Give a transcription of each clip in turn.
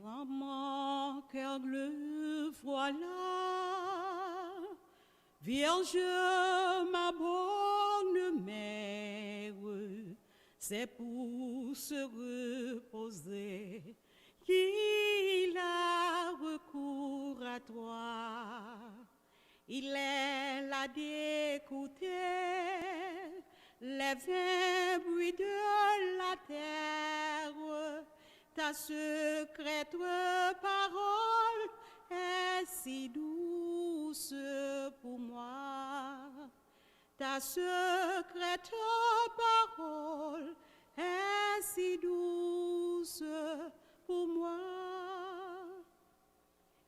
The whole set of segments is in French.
Prends mon cœur, le voilà, Vierge, ma bonne mère, c'est pour se reposer qu'il a recours à toi. Il est là d'écouter les vains bruits de la terre. Ta secrète parole est si douce pour moi. Ta secrète parole est si douce pour moi.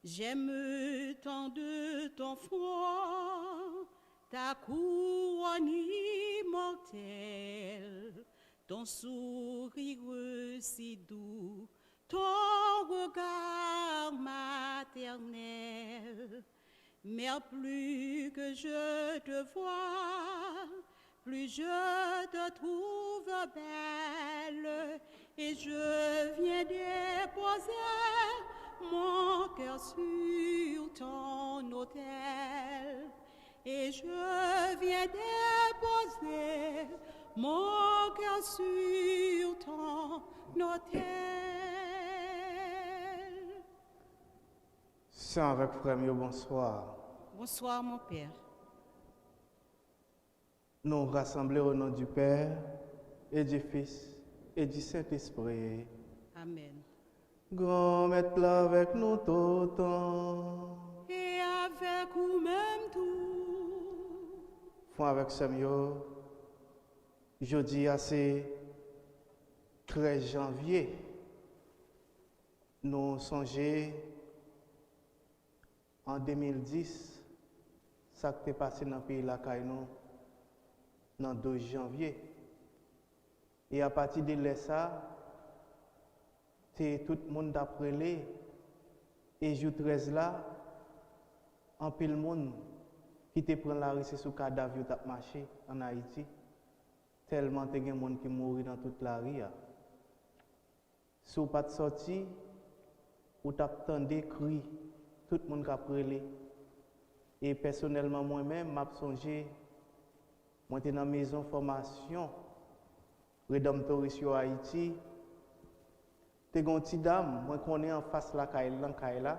J'aime tant de ton front, ta couronne immortelle, ton sourire si doux, ton regard maternel. Mais plus que je te vois, plus je te trouve belle, et je viens déposer mon cœur sur ton autel. Et je viens déposer mon cœur sur ton autel. Saint avec frère, bonsoir. Bonsoir, mon Père. Nous rassemblés au nom du Père et du Fils et du Saint-Esprit. Amen. Grand Maître là avec nous tout le temps. Et avec vous-même tout. Font avec Samuel. Jeudi, c'est 13 janvier. Nous songeons en 2010, ça qui est passé dans le pays de la Caïnou, dans le 12 janvier. Et à partir de là, c'est tout le monde d'après les. Et jour 13 là, en pile monde qui te prend la rue sous cadavre qui marché en Haïti. Tellement de gens qui mourent dans toute la rue. Si vous pas sorti, vous t'attendez cri, tout le monde qui a prélé. Et personnellement, moi-même, je songé, moi j'étais dans la maison formation, Rédemptoris sur Haïti. T'es une petite dame, moi connais en face la Kaila,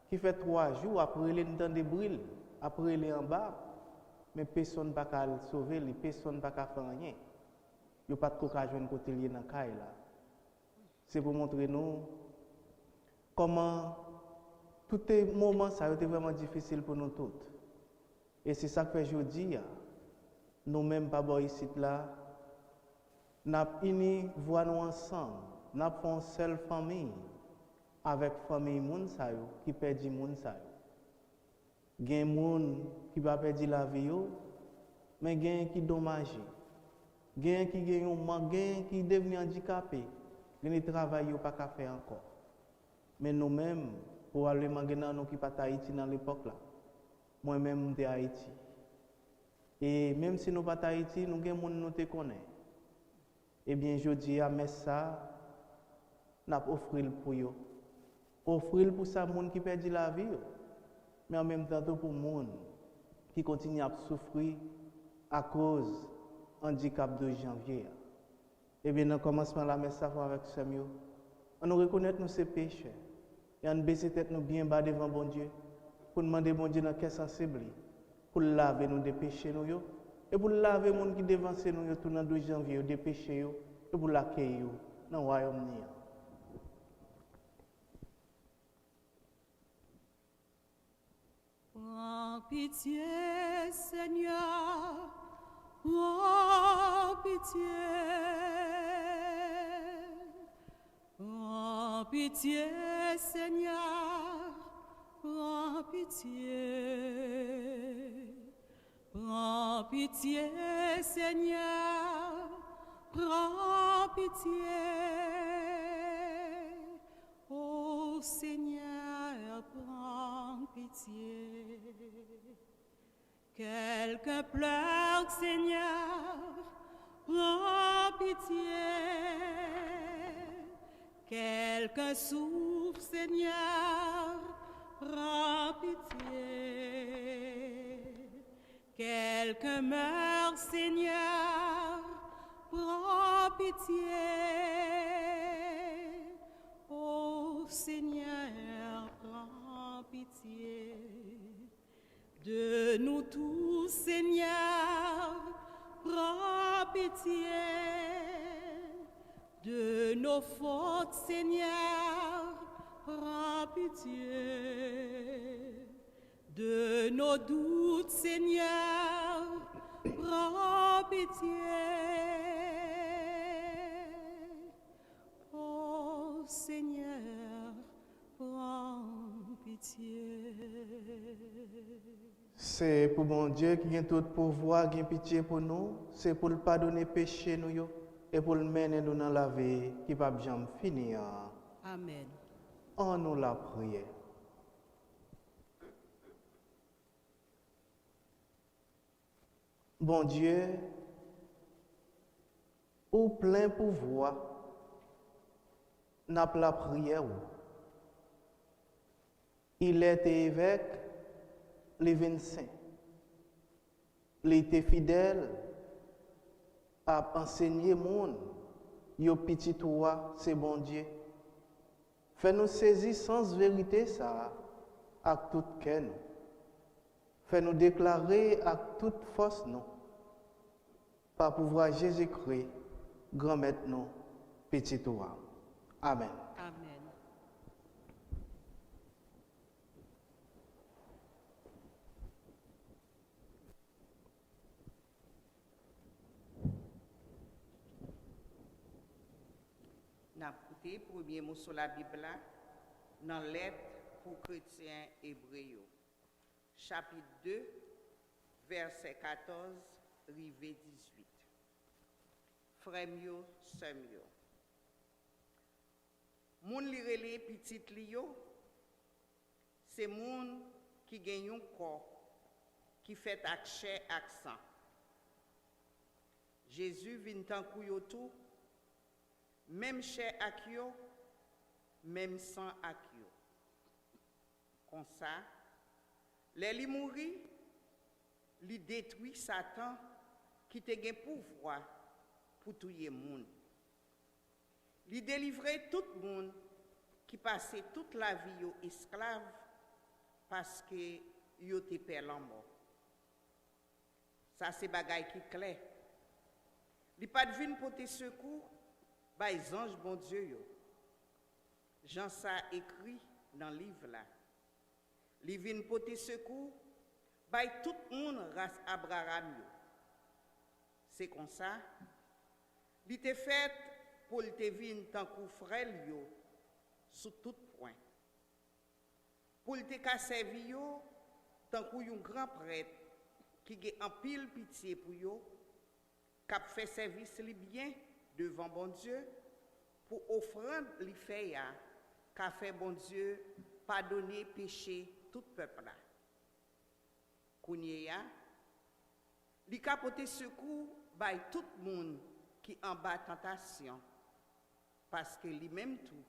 qui fait 3 jours après les dans des brûles, après les en bas, mais personne ne peut le sauver, personne ne peut faire rien. Il n'y a pas de courage de côté dans Kaila. C'est pour montrer nous comment tous les moments ça a été vraiment difficile pour nous tous. Et c'est ça que fait aujourd'hui, nous-mêmes pas ici là, nous avons unis voix nous ensemble. Nous avons une seule famille avec la famille Mounsayo qui perd du Mounsayo. Il y a des gens qui va perdre la vie, mais il y a des gens qui sont dommagés. Il y a des gens qui sont devenus handicapés. Il y a des travail qui ne pas faire encore. Mais nous-mêmes, pour aller manger dans nous qui pas Haïti dans l'époque là, moi-même je suis Haïti. Et même si nous ne sommes pas Haïti, nous avons des gens qui nous connaissent. Eh bien, je dis à ça. Nous offrir pour eux. Offrir pour ça, monde qui perd la vie, mais en même temps pour les gens qui continuent à souffrir à cause du handicap de janvier. Eh bien, dans le commencement de la messe avec Samuel, on nous reconnaît nos péchés et on baisse tête nous bien bas devant bon Dieu pour demander bon Dieu dans quel sensible pour laver nous des péchés nous et pour laver les gens qui devancent nous tout dans le 12 janvier des péchés et pour l'accueillir dans le royaume. Prends pitié, Seigneur, prends pitié. Prends pitié, Seigneur, prends pitié. Prends pitié, Seigneur, prends pitié. Ô Seigneur, prends pitié. Quelqu'un pleure, Seigneur, prends pitié. Quelqu'un souffre, Seigneur, prends pitié. Quelqu'un meurt, Seigneur, prends pitié. Ô Seigneur, prends pitié. De nous tous, Seigneur, prends pitié. De nos fautes, Seigneur, prends pitié. De nos doutes, Seigneur, prends pitié. Oh Seigneur, prends pitié. C'est pour mon Dieu qui a tout pouvoir, qui a pitié pour nous. C'est pour le pardonner péché nous yo, et pour le mener nous dans la vie qui va jamais finir. Amen. En nous la prière. Bon Dieu, au plein pouvoir, n'a pas la prière. Il était évêque, les 25. Il était fidèle à enseigner le monde. Yo petit toi, c'est bon Dieu. Fais-nous saisir sans vérité ça, à toute cœur. Fais-nous déclarer à toute force non. Par pouvoir Jésus-Christ, grand maître nous, petit toi. Amen. Amen. N'a écouté premier mot sur la Bible là, dans lettre pour chrétiens hébreux. Chapitre 2, verset 14, rivé 18. Frère mio, sœur mio. Moun li rele petit li yo, c'est moun qui gagne un corps qui fait ak chair ak sang. Jésus vient tant kou yo tout, même chair ak yo, même sang ak yo. Comme ça, les li mouri, li détruit Satan qui te gen pouvoir pour tuer moun. Li délivrer tout moun qui passait toute la vie yo esclave parce que yo te perd en mort. Ça c'est bagay qui clair. Li pas de vin pour te secours, bay ange bon Dieu yo. Jean ça écrit dans le livre là. Li vin pour te secours, bay tout moun race Abraham yo. C'est comme ça. Li te fait pour te vin tant kou frère yo sous tout point. Pour te ka servi yo tant kou yon grand prêtre qui gen en pile pitié pour yo, k'ap fait service li bien devant bon Dieu pour offrande li fait ya, qu'a fait bon Dieu pardonner péché tout peuple là. Kounye ya, li capote secours bay tout monde qui en bas tentation parce que lui même tout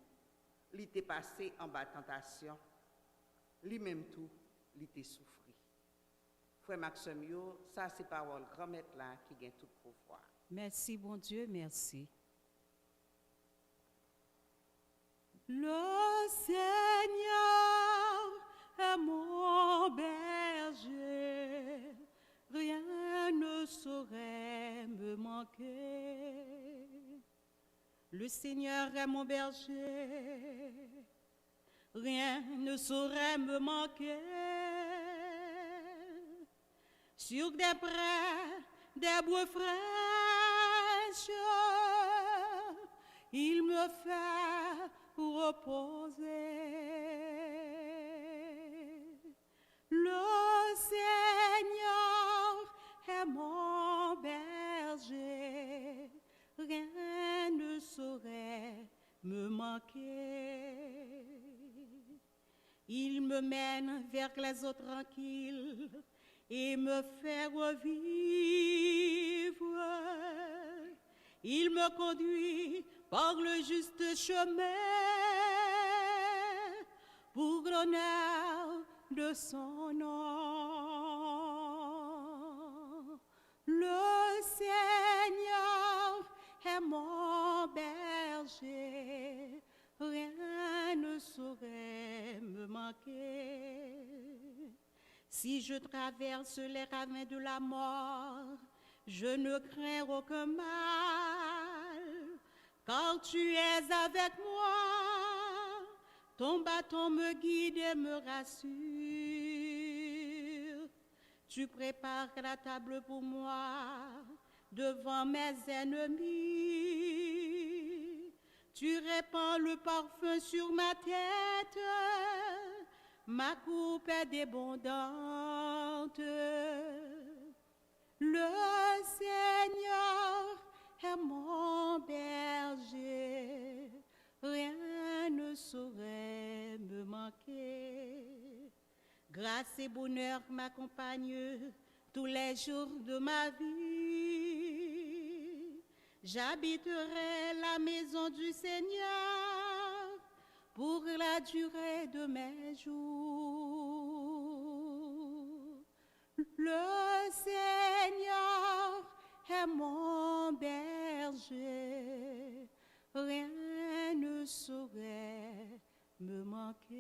li était passé en bas tentation, lui même tout li était souffri. Frère Maxime yo, ça c'est parole grand maître là qui gagne tout pouvoir. Merci, bon Dieu, merci. Le Seigneur est mon berger, rien ne saurait me manquer. Le Seigneur est mon berger, rien ne saurait me manquer. Sur des prés, des bois fraîches, il me fait reposer. Le Seigneur est mon berger, rien ne saurait me manquer. Il me mène vers les eaux tranquilles et me fait revivre. Il me conduit par le juste chemin pour l'honneur de son nom. Le Seigneur est mon berger, rien ne saurait me manquer. Si je traverse les ravins de la mort, je ne crains aucun mal, car tu es avec moi. Ton bâton me guide et me rassure. Tu prépares la table pour moi devant mes ennemis. Tu répands le parfum sur ma tête. Ma coupe est débondante. Le Seigneur est mon berger, rien ne saurait me manquer. Grâce et bonheur m'accompagnent tous les jours de ma vie. J'habiterai la maison du Seigneur pour la durée de mes jours. Le Seigneur est mon berger, rien ne saurait me manquer.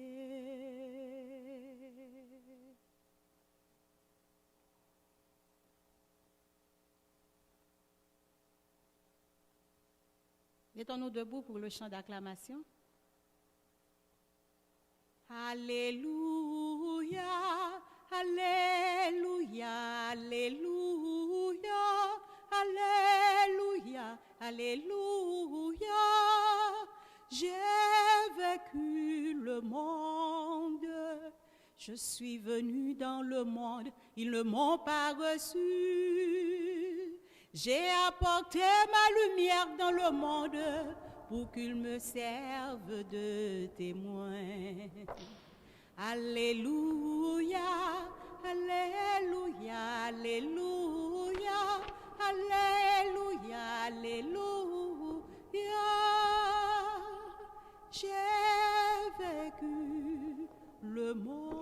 Mettons-nous debout pour le chant d'acclamation. Alléluia, alléluia, alléluia, alléluia, alléluia. J'ai vaincu le monde. Je suis venu dans le monde, ils ne m'ont pas reçu. J'ai apporté ma lumière dans le monde pour qu'il me serve de témoin. Alléluia, alléluia, alléluia, alléluia, alléluia. J'ai vécu le monde.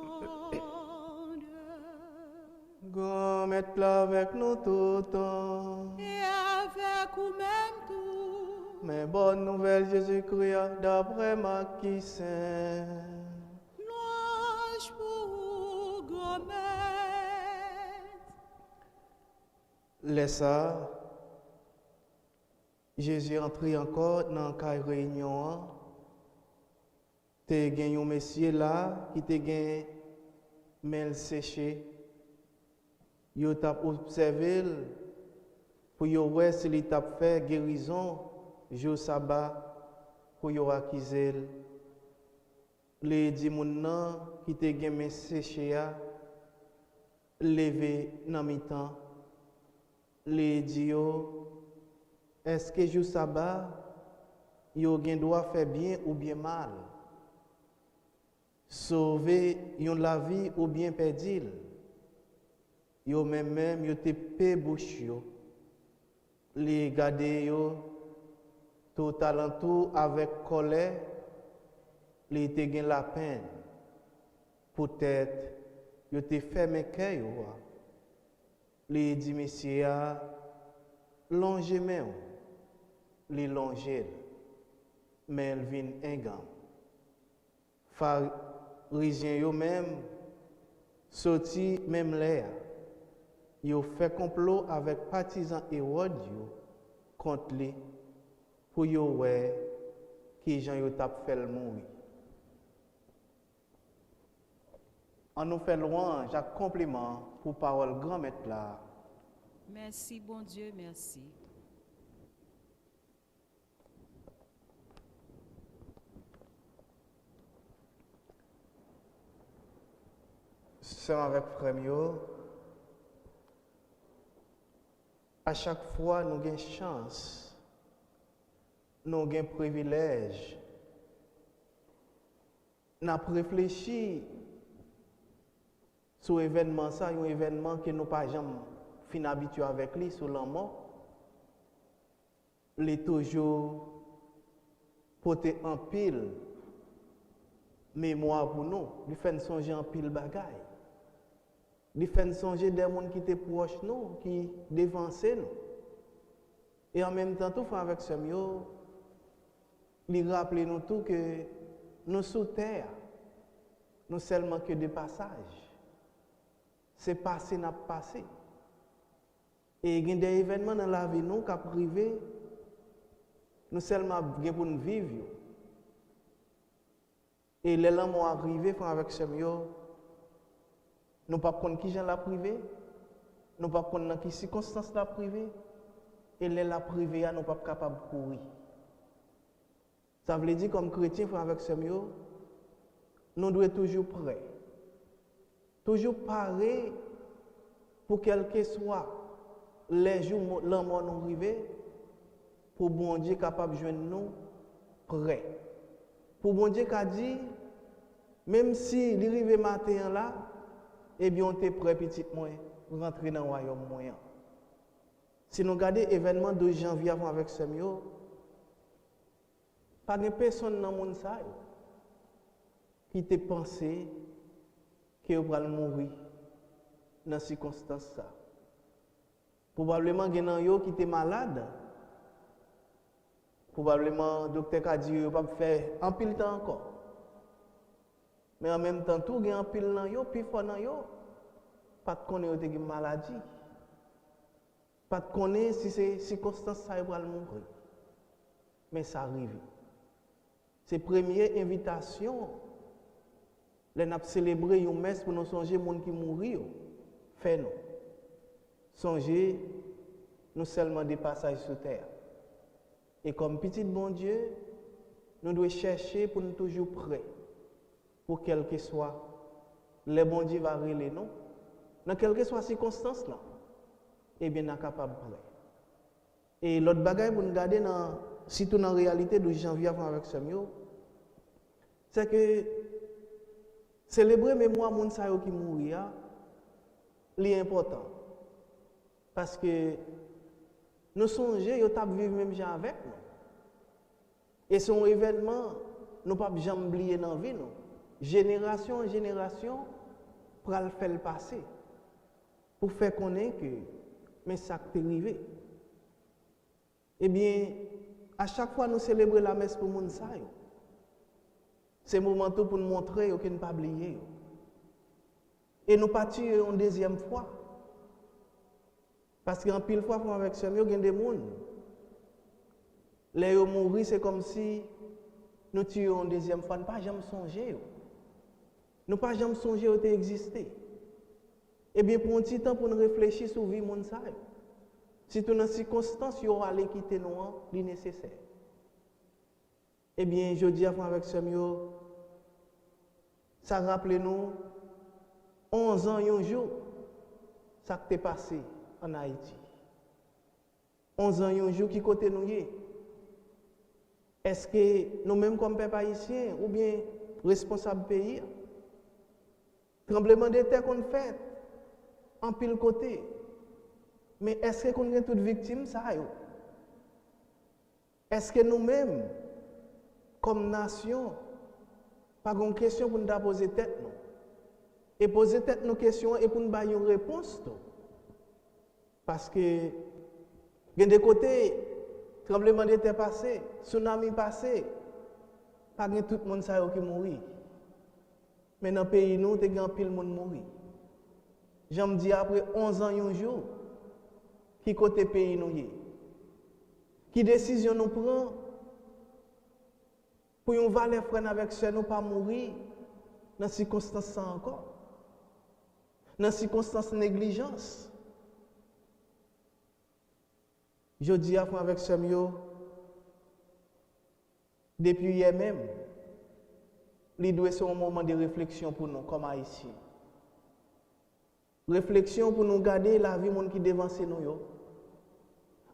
Go mettre là avec nous tout le temps. Et avec vous-même tout. Mais bonne nouvelle Jésus-Christ d'après Maquis Saint. Louange pour grand maître. Laisse ça. Jésus entré encore dans la réunion. Te gen un monsieur là qui te gen mel séché. Yo t'a observé pour yo wè si li t'a fait guérison jour sabbat pour yo accuser. Les di moun nan qui te gen men séché a levé nan mi-temps. Les di yo est-ce que jour sabbat yo gen doit faire bien ou bien mal? Sauver yon la vie ou bien perdre. Yo même yo te pe bouche yo. Li gade yo tout alentour avec colère, li te gen la peine. Peut-être yo te fermé cœur yo. Li di monsieur a longe men, li longe, mais elle vin engam. Pharisien yo même sorti même l'air. Yo fait complot avec partisans Hérode contre lui pour yo wè qui Jean yo t'a fait le mourir. On nous fait louange, Jacques compliment pour parole grand maître là. Merci, bon Dieu, merci. Sœur avec frère yo, à chaque fois nous avons chance, nous avons privilège, nous avons réfléchi sur l'événement, ça, un événement que nous pas jamais fin habitué avec lui sur la mort. Il est toujours porter en pile mémoire pour nous, il fait songer en pile bagaille. Il fait songer des gens qui étaient proches nous, qui dévançaient nous. Et en même temps, tout avec ce mieux, il rappelle nous tout que nous sous terre, nous seulement que des passages. C'est passé, n'a pas passé. Et il y a des événements dans la vie nous qui arrivent, nous seulement pour nous vivre. Et les gens vont arriver avec ce mieux. Nous ne pouvons pas connaître qui gens la privé, nous ne pouvons pas connaître dans quelles circonstances la privé, et les la privé, nous ne sommes pas capables de courir. Ça veut dire, comme chrétiens, avec ce mieux, nous devons être toujours prêts, toujours parés pour quel que soit les jours où l'amour nous arrive, pour bon Dieu capable de joindre nous prêts. Pour bon Dieu qui a dit, même si l'arrivée matin là, eh bien, on est prêt, petit moyen, pour rentrer dans le royaume moyen. Si nous regardons l'événement de janvier avant avec ce mieux, pas de personne dans le monde qui t'a pensé qu'il va mourir dans ces circonstances. Probablement, il y a des gens qui étaient malades. Probablement, le docteur a dit qu'il ne va pas faire un pile temps encore. Mais en même temps, tout gagne en pile dans yo, puis fort dans yo. Pas de connaître une maladie. Pas de connaître si c'est circonstance ça va mourir. Mais ça arrive. C'est la première invitation. Les n'a célébré une messe pour nous songer monde qui mourir. Fais-nous. Songer nous seulement des passages sur terre. Et comme petit bon Dieu, nous devons chercher pour nous toujours prêts. Pour quel que soit, le bon Dieu va relever nous. Dans quelle que soit la circonstance là, eh bien, nous sommes capables de prêts. Et l'autre bagaille pour nous garder, surtout dans la réalité de janvier avant avec ce mieux, c'est que célébrer mémoire de gens qui mourent, c'est important. Parce que nous songeons, nous vivre même gens avec nous. Et son événement, nous ne pouvons jamais oublier dans la vie. Génération en génération, pour le faire passer. Pour faire connaître que, mais ça qui est arrivé. Eh bien, à chaque fois nous célébrons la messe pour les gens, c'est un moment pour nous montrer qu'on ne pas oublier. Et nous partons une deuxième fois. Parce qu'en pile fois, avec ce mieux, il y a des gens. Les gens mourir, c'est comme si nous tuons une deuxième fois. Nous ne pouvons pas jamais songer. Nous ne pouvons pas jamais songer à exister. Eh bien, pour un petit temps, pour nous réfléchir sur la vie de monde, si dans les circonstances, il y aura aller quitter nous, c'est nécessaire. Eh bien, je dis avec ce mieux, ça rappelle nous 11 ans et un jour, ça qui est passé en Haïti. 11 ans et un jour qui côté nous y est. Est-ce que nous-mêmes comme peuple haïtien ou bien responsables pays, tremblement de terre qu'on fait en pile côté, mais est-ce qu'on est toutes victimes ça? Est-ce que nous-mêmes, comme nation, pas une question pour nous poser tête nous? Et poser tête nos questions et pour nous donner une réponse. Parce que, il y a des côtés, tremblement de terre passé, tsunami passé, pas tout le monde qui mourit. Mais dans le pays, nous, il y a pile monde mourir. J'aime dire après 11 ans et un jour, qui côté pays nous y? Qui décision nous prend pour nous valer frère avec ce nous pas mourir dans ces circonstances encore? Dans ces circonstances de négligence. Je dis avec ce mieux, depuis hier même, il doit être un moment de réflexion pour nous, comme Haïtiens. Réflexion pour nous garder la vie qui devance nous.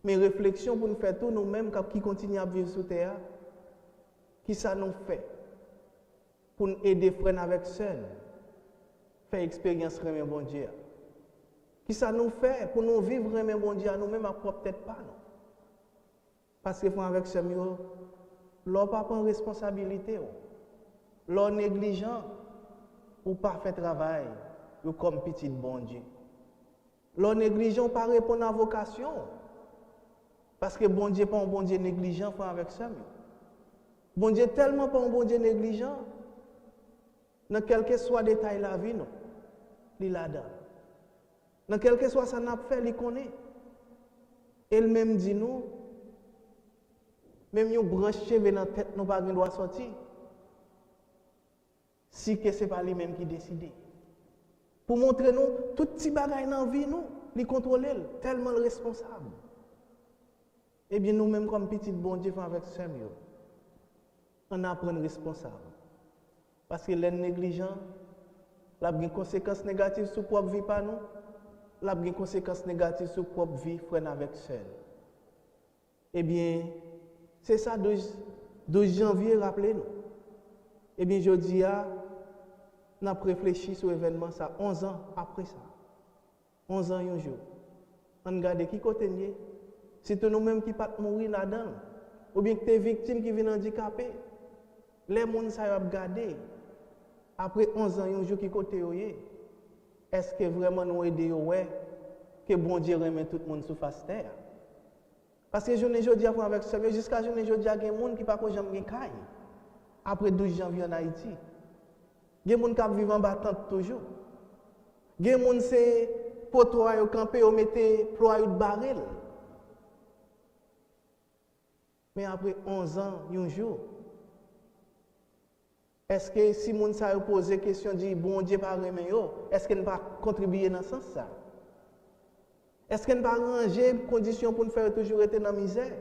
Mais réflexion pour nous faire tout nous-mêmes qui continuent à vivre sur terre. Qui ça nous fait pour nous aider frères avec seuls, faire expérience vraiment bon Dieu. Qui ça nous fait pour nous vivre vraiment bon Dieu nous-mêmes à propre tête pas nous. Parce que avec ce mieux, l'on pas prendre responsabilité, l'on négligent ou pas fait travail, ou comme petit bon Dieu. L'on négligent pas répondre à vocation. Parce que bon Dieu pas un bon Dieu négligent frère avec ça. Bon Dieu tellement pas un bon Dieu négligent. Dans quel que soit détail de la vie, non, il là-dedans. Dans quel que soit ça n'a fait, il connaît. Elle même dit nous, même nous branché dans la tête, nous pas doit sortir. Si que c'est pas lui-même qui décide. Pour montrer nous, tout petit bagage dans la vie, nous, il contrôle, tellement responsable. Eh bien, nous-mêmes, comme petit bon Dieu, avec Samuel, on apprend responsable. Parce que les négligents, il y a des conséquences négatives sur la propre vie par nous, il y a des conséquences négatives sur la propre vie frère avec seul. Eh bien, c'est ça, 12 janvier, rappelez-nous. Eh bien, je dis, on a réfléchi sur l'événement, ça, 11 ans après ça. 11 ans, un jour. On regarde qui côté nous. C'est nous-mêmes qui pas mourir là-dedans. Ou bien que tu es victime qui vient handicapé. Les gens ça va regarder. Après 11 ans, un jour qui côté yoye. Est-ce que vraiment nous aider ouais que bon Dieu remet tout le monde sur face terre? Parce que je ne dis pas avec ça, mais jusqu'à je ne dis pas qu'il y a des gens qui pas qu'on jamais caille. Après 12 janvier en Haïti. Il y a des gens qui vivent en battante toujours. Il y a des gens qui pour toi au campé au mettre ploie de baril. Mais après 11 ans, un jour, est-ce que si moun sa pose question dit bon Dieu pas remet yo, est-ce qu'il ne pas contribuer dans ce sens ça? Est-ce qu'il ne pas ranger conditions pour nous faire toujours être dans la misère?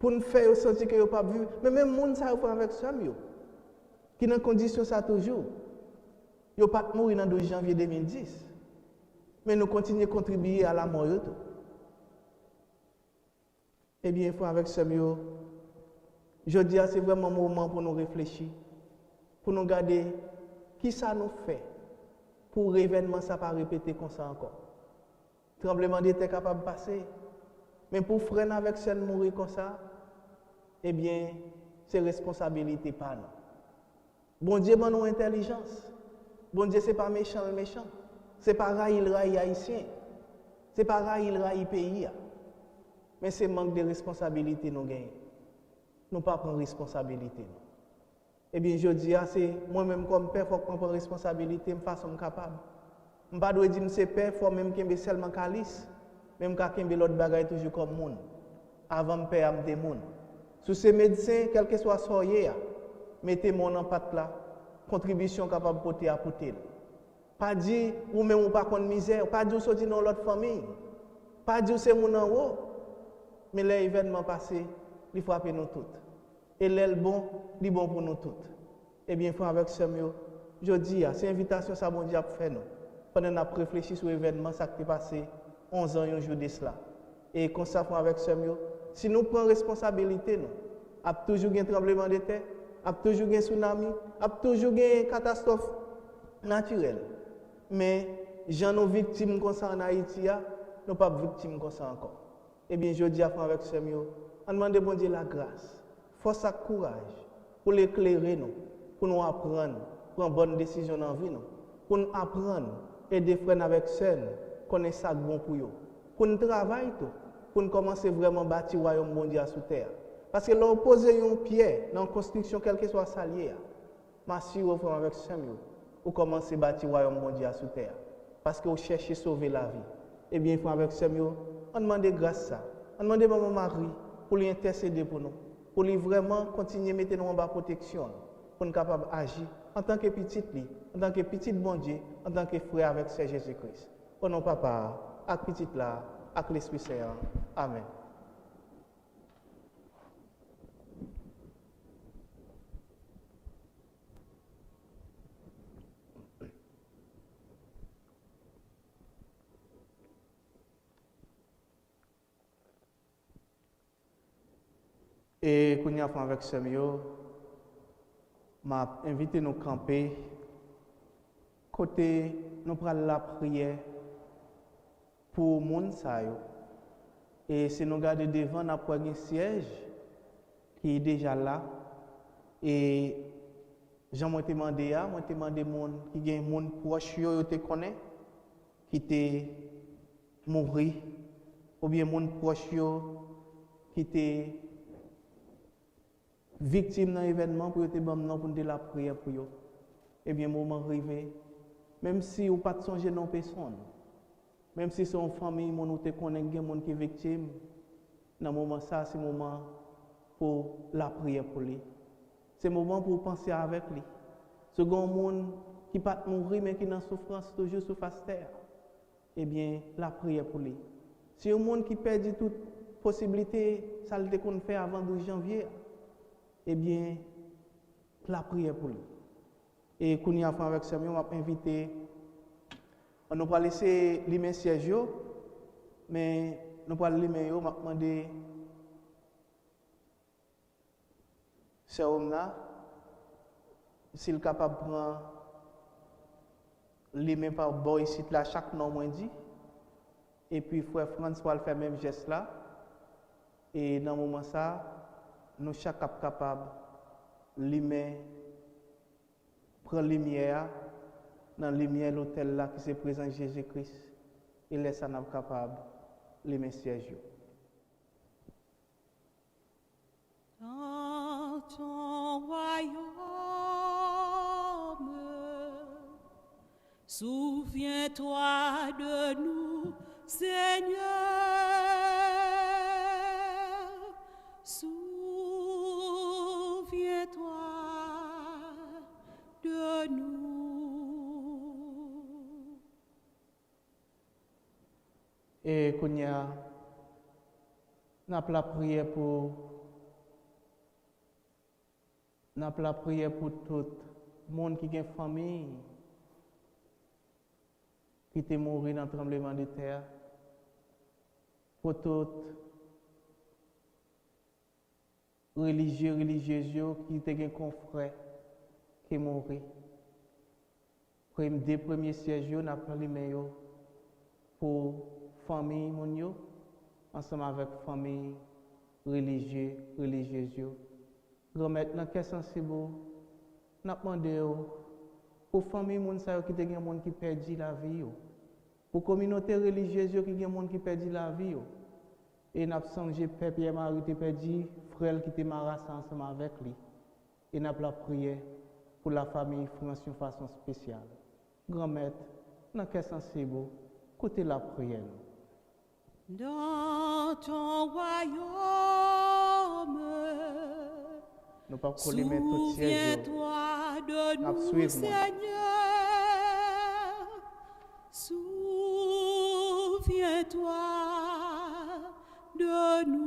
Pour nous faire sentir que yo pas vivre, mais même moun sa fait avec ça yo. Qui dans condition ça toujours. Yo pas mourir dans 12 janvier 2010. Mais nous continuons à contribuer à la mort yo tout. Eh bien, il faut avec ce mieux. Je dis c'est vraiment un moment pour nous réfléchir, pour nous regarder qui ça nous fait pour l'événement ça pas répéter comme ça encore. Tremblement de terre capable de passer, mais pour freiner avec celle mourir comme ça, eh bien, c'est responsabilité pas nous. Bon Dieu donne nous intelligence. Bon Dieu c'est pas méchant, c'est pas raïl haïtien, c'est pas raïl pays. Mais c'est manque de responsabilité nous gagnons. Nous ne pas prendre responsabilité. Eh bien, je dis, c'est moi-même comme père, il faut que je prenne responsabilité de façon capable. Je ne pas dire que c'est père, il faut même que je seulement calice, même que je l'autre bagaille toujours comme monde. Avant de père, je monde. Sous ces médecins, quel que soit soyez, mettez mon en patte là, contribution capable de porter à porter. Pas dire ou même ou pas contre misère, pas dire sortir dans l'autre famille, pas dire c'est mon en haut. Mais les événements passés, ils frappent nous toutes. Et l'aile bon, il bon pour nous toutes. Eh bien, il faut avec ce mieux. Je dis, c'est une invitation ça bon Dieu a fait nous. Pendant qu'on a réfléchi sur l'événement, ça qui est passé 11 ans, un jour de cela. Et comme ça, il faut avec ce mieux. Si nous prenons responsabilité, nous, a toujours un tremblement de terre, a toujours un tsunami, a toujours une catastrophe naturelle. Mais, j'en nos victimes comme ça en Haïti, nous pas victimes comme ça encore. Eh bien, je dis à avec ce mieux, on demande bon Dieu la grâce, force et courage pour l'éclairer nous, pour nous apprendre, prendre bonne décision dans la vie, pour nous apprendre, aider frères avec ceux connaître ça bon pour eux, pour nous travailler tout, pour nous commencer vraiment à bâtir le royaume mondial sur terre. Parce que l'on pose un pied dans la construction, quel que soit sa liée, mais si vous faites avec ce mieux, vous commencez à bâtir le royaume mondial sur terre. Parce que vous cherchez à sauver la vie. Eh bien, il faut avec ce mieux. On demande grâce à ça. On demande à Maman Marie pour lui intercéder pour nous. Pour lui vraiment continuer à mettre nous en bas protection. Pour nous capables d'agir en tant que petite lui, en tant que petite bon Dieu, en tant que frère avec Seigneur Jésus-Christ. Au nom papa, avec petite là, avec l'Esprit Saint. Amen. Et quand nous avons avec ce mieux, m'a invité nous camper côté nous prenons la prière pour moun sa yo. Et si nous regardons devant nous prenons un siège qui est déjà là. Et j'en ai demandé à, moi demandé monde qui gagne monde proche yo te connaît qui te mourir ou bien monde proche yo qui te victime d'un événement pour te bam non pour de la prière pour yo. Eh bien moment arrivé même si ou pas de songer non personne même si c'est une famille mon ou te connaît gagne monde qui est victime dans moment ça c'est moment pour la prière pour lui. C'est moment pour penser avec lui. Second monde qui pas mourir mais qui est en souffrance toujours sur face terre. Eh bien, la prière pour lui. Si un monde qui perd toute possibilité, ça le qu'on fait avant 12 janvier, eh bien, la prière pour lui. Et qu'on y a fait avec ça, on m'a invité, on n'a pas laissé les sièges, mais nous pas les on m'a demandé ce homme-là, s'il est capable de prendre les mains par bord ici, là, chaque nom moins dit. Et puis, frère François va faire le même geste là. Et dans ce moment ça, nous chaque capable les mains, prendre la lumière, dans la lumière de l'hôtel là qui se présente Jésus-Christ. Et laisse ça capable les mains sièges. Dans ton royaume, souviens-toi de nous, Seigneur. Souviens-toi de nous. Et qu'on y a, n'a pas la prière pour tout le monde qui a une famille, qui est mort dans le tremblement de terre, pour tout religieux qui ont un confrère qui est mort. Pour les deux premiers sièges, nous avons parlé pour la famille, ensemble avec la famille religieuse. Remettre dans quel sens c'est beau, nous avons demandé pour la famille qui perdit la vie, pour la communauté religieuse qui perdit la vie. Et nous avons songé Père Pierre-Marie qui perdu, frère qui était marassé ensemble avec lui. Et nous avons prié pour la famille France de façon spéciale. Grand-maître, dans quel sens c'est beau, écoutez la prière. Dans ton royaume, nous pas coller mettre tout siège. souviens-toi de nous, Seigneur. Souviens-toi de nous.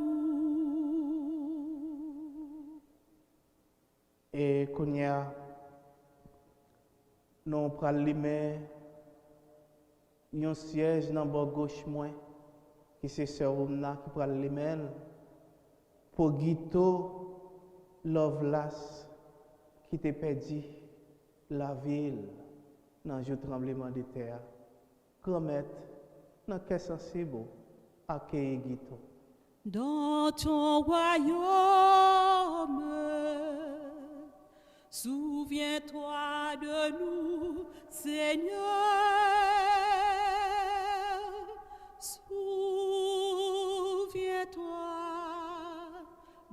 Et qu'on y a, nous prenons un siège dans le bord gauche moins, qui c'est ce homme-là qui prend les mains pour guider Lovelace qui t'a perdu la ville dans le tremblement de terre. Grand-maître, dans quel sens c'est beau, accueillir Guito. Dans ton royaume, souviens-toi de nous, Seigneur. Souviens-toi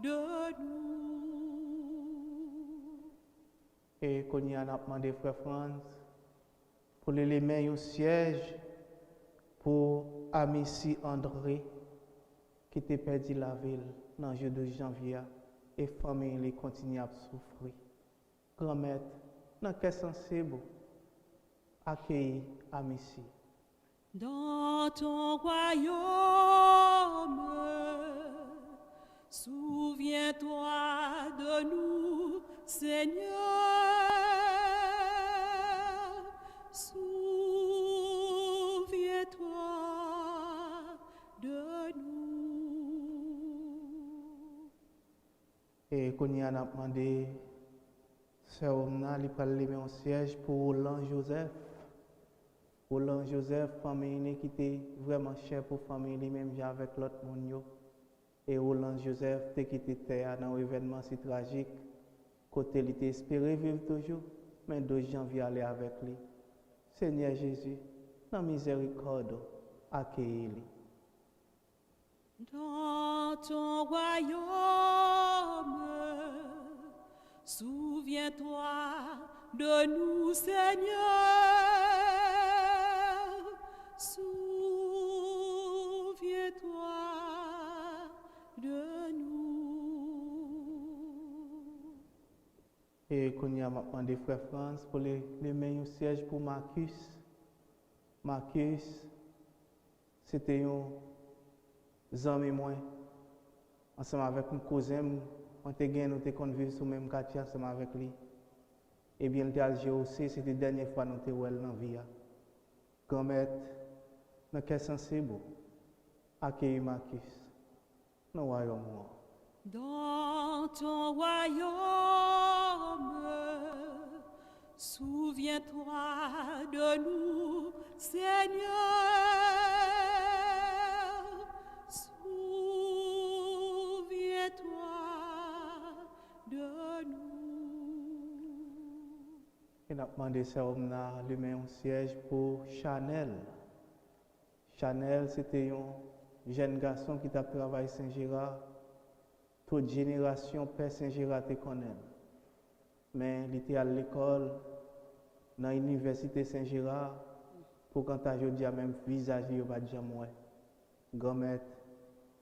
de nous. Et qu'on y a demandé frère France pour les mains au siège pour Amici André qui t'a perdu la ville dans le jour de janvier et famille les continue à souffrir. Grand-maître, dans quel sens c'est beau accueillir Amici. Dans ton royaume, souviens-toi de nous, Seigneur. Souviens-toi de nous. Et qu'on y a demandé, ce homme-là, il parle les mains au siège pour Roland Joseph. Joseph, famille qui était vraiment cher pour la famille, même avec l'autre monde. Et Roland Joseph te quitté terre dans un événement si tragique, côté il était espéré vivre toujours, mais 2 janvier aller avec lui. Seigneur Jésus, dans miséricorde, accueille-le. Dans ton royaume, souviens-toi de nous, Seigneur. Souviens-toi de nous. Et qu'on y a demandé frère France pour les meilleurs sièges pour Marcus. Marcus, c'était un ami moi, ensemble avec un cousin, on était gagné, nous étions vivre sur le même quartier ensemble avec lui. Et bien, le théâtre aussi, c'était la dernière fois que nous étions dans la vie. Grand-mère, dans quel sens c'est beau, accueillir Marcus, dans le royaume. Dans ton royaume, souviens-toi de nous, Seigneur. Souviens-toi de nous. Et nous avons demandé à lui mettre un siège pour Chanel. Chanel, c'était un jeune garçon qui a travaillé à Saint-Gérard. Toute génération, Père Saint-Gérard te connaît. Mais il était à l'école, dans l'université Saint-Gérard, pour quand tu as dit même visage, il va dire moi. Grand-mère,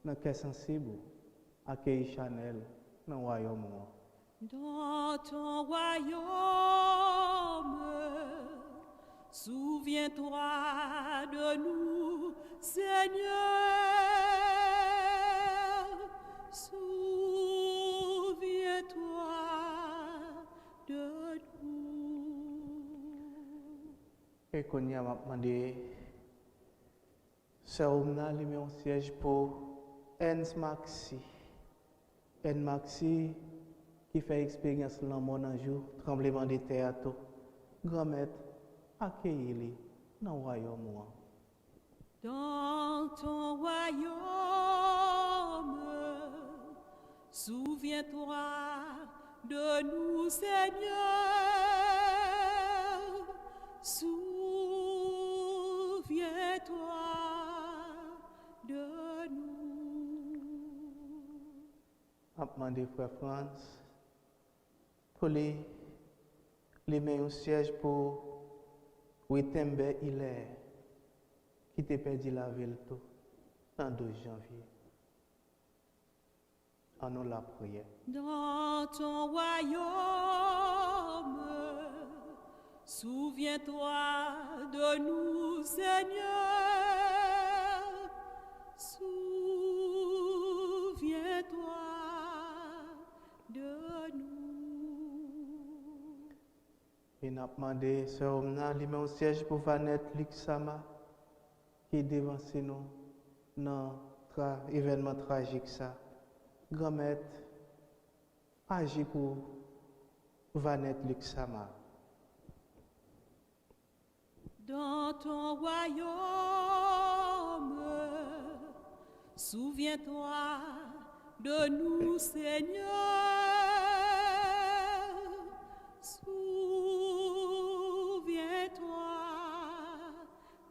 dans quel sensible, accueillir Chanel dans le royaume. Dans ton royaume, souviens-toi de nous, Seigneur. Souviens-toi de nous. Et qu'on y a demandé, Sœur Omna lui met un siège pour Ens Maxi. Ens Maxi qui fait expérience dans le monde un jour, tremblement de terre. Grand-mère, accueillez-les dans le royaume. Dans ton royaume, souviens-toi de nous, Seigneur. Souviens-toi de nous. Je demande frère France pour les meilleurs sièges pour Wittembe Hilaire qui t'a perdu la ville tout en 2 janvier. En nous la prière. Dans ton royaume, souviens-toi de nous, Seigneur. Souviens-toi de nous. Et nous avons demandé, Sœur Omna, lui met un siège pour Vanette Luxama qui dévance nous dans l'événement tragique ça. Grand-mère, agis pour Vanette Luxama. Dans ton royaume, souviens-toi de nous, Seigneur. Souviens-toi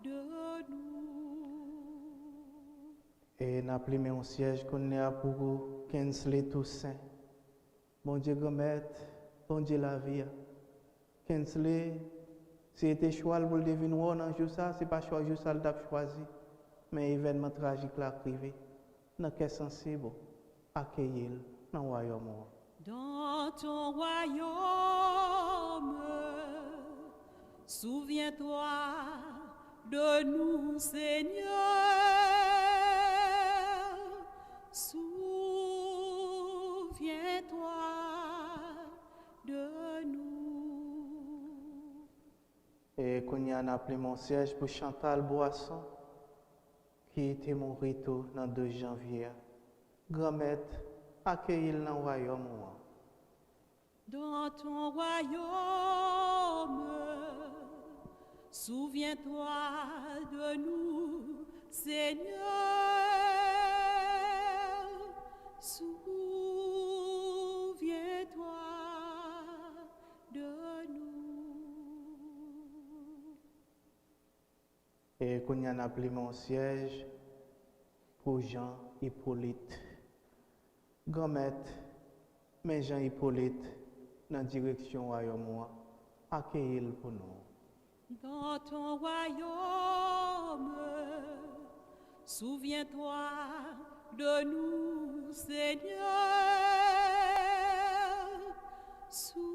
de nous. Et nous avons mis un siège qu'on a pour Kinsley Toussaint. Bon Dieu, grand-mère, bon Dieu, la vie. Kinsley, si c'était choix pour le devenir dans jour ça, c'est pas choix juste ça l'a choisi. Mais événement tragique l'a privé. Dans quel sensible, accueillir dans le royaume. Dans ton royaume, souviens-toi de nous, Seigneur. Souviens-toi de nous. Et qu'on y a appelé mon siège pour Chantal Boisson, qui était mon retour dans 2 janvier. Grand-mère, accueillir dans le royaume. Dans ton royaume, souviens-toi de nous, Seigneur. Et qu'on y a appelé mon siège pour Jean Hippolyte. Grand-maître, mais Jean Hippolyte, dans la direction royaume, accueillir pour nous. Dans ton royaume, souviens-toi de nous, Seigneur. Souviens-toi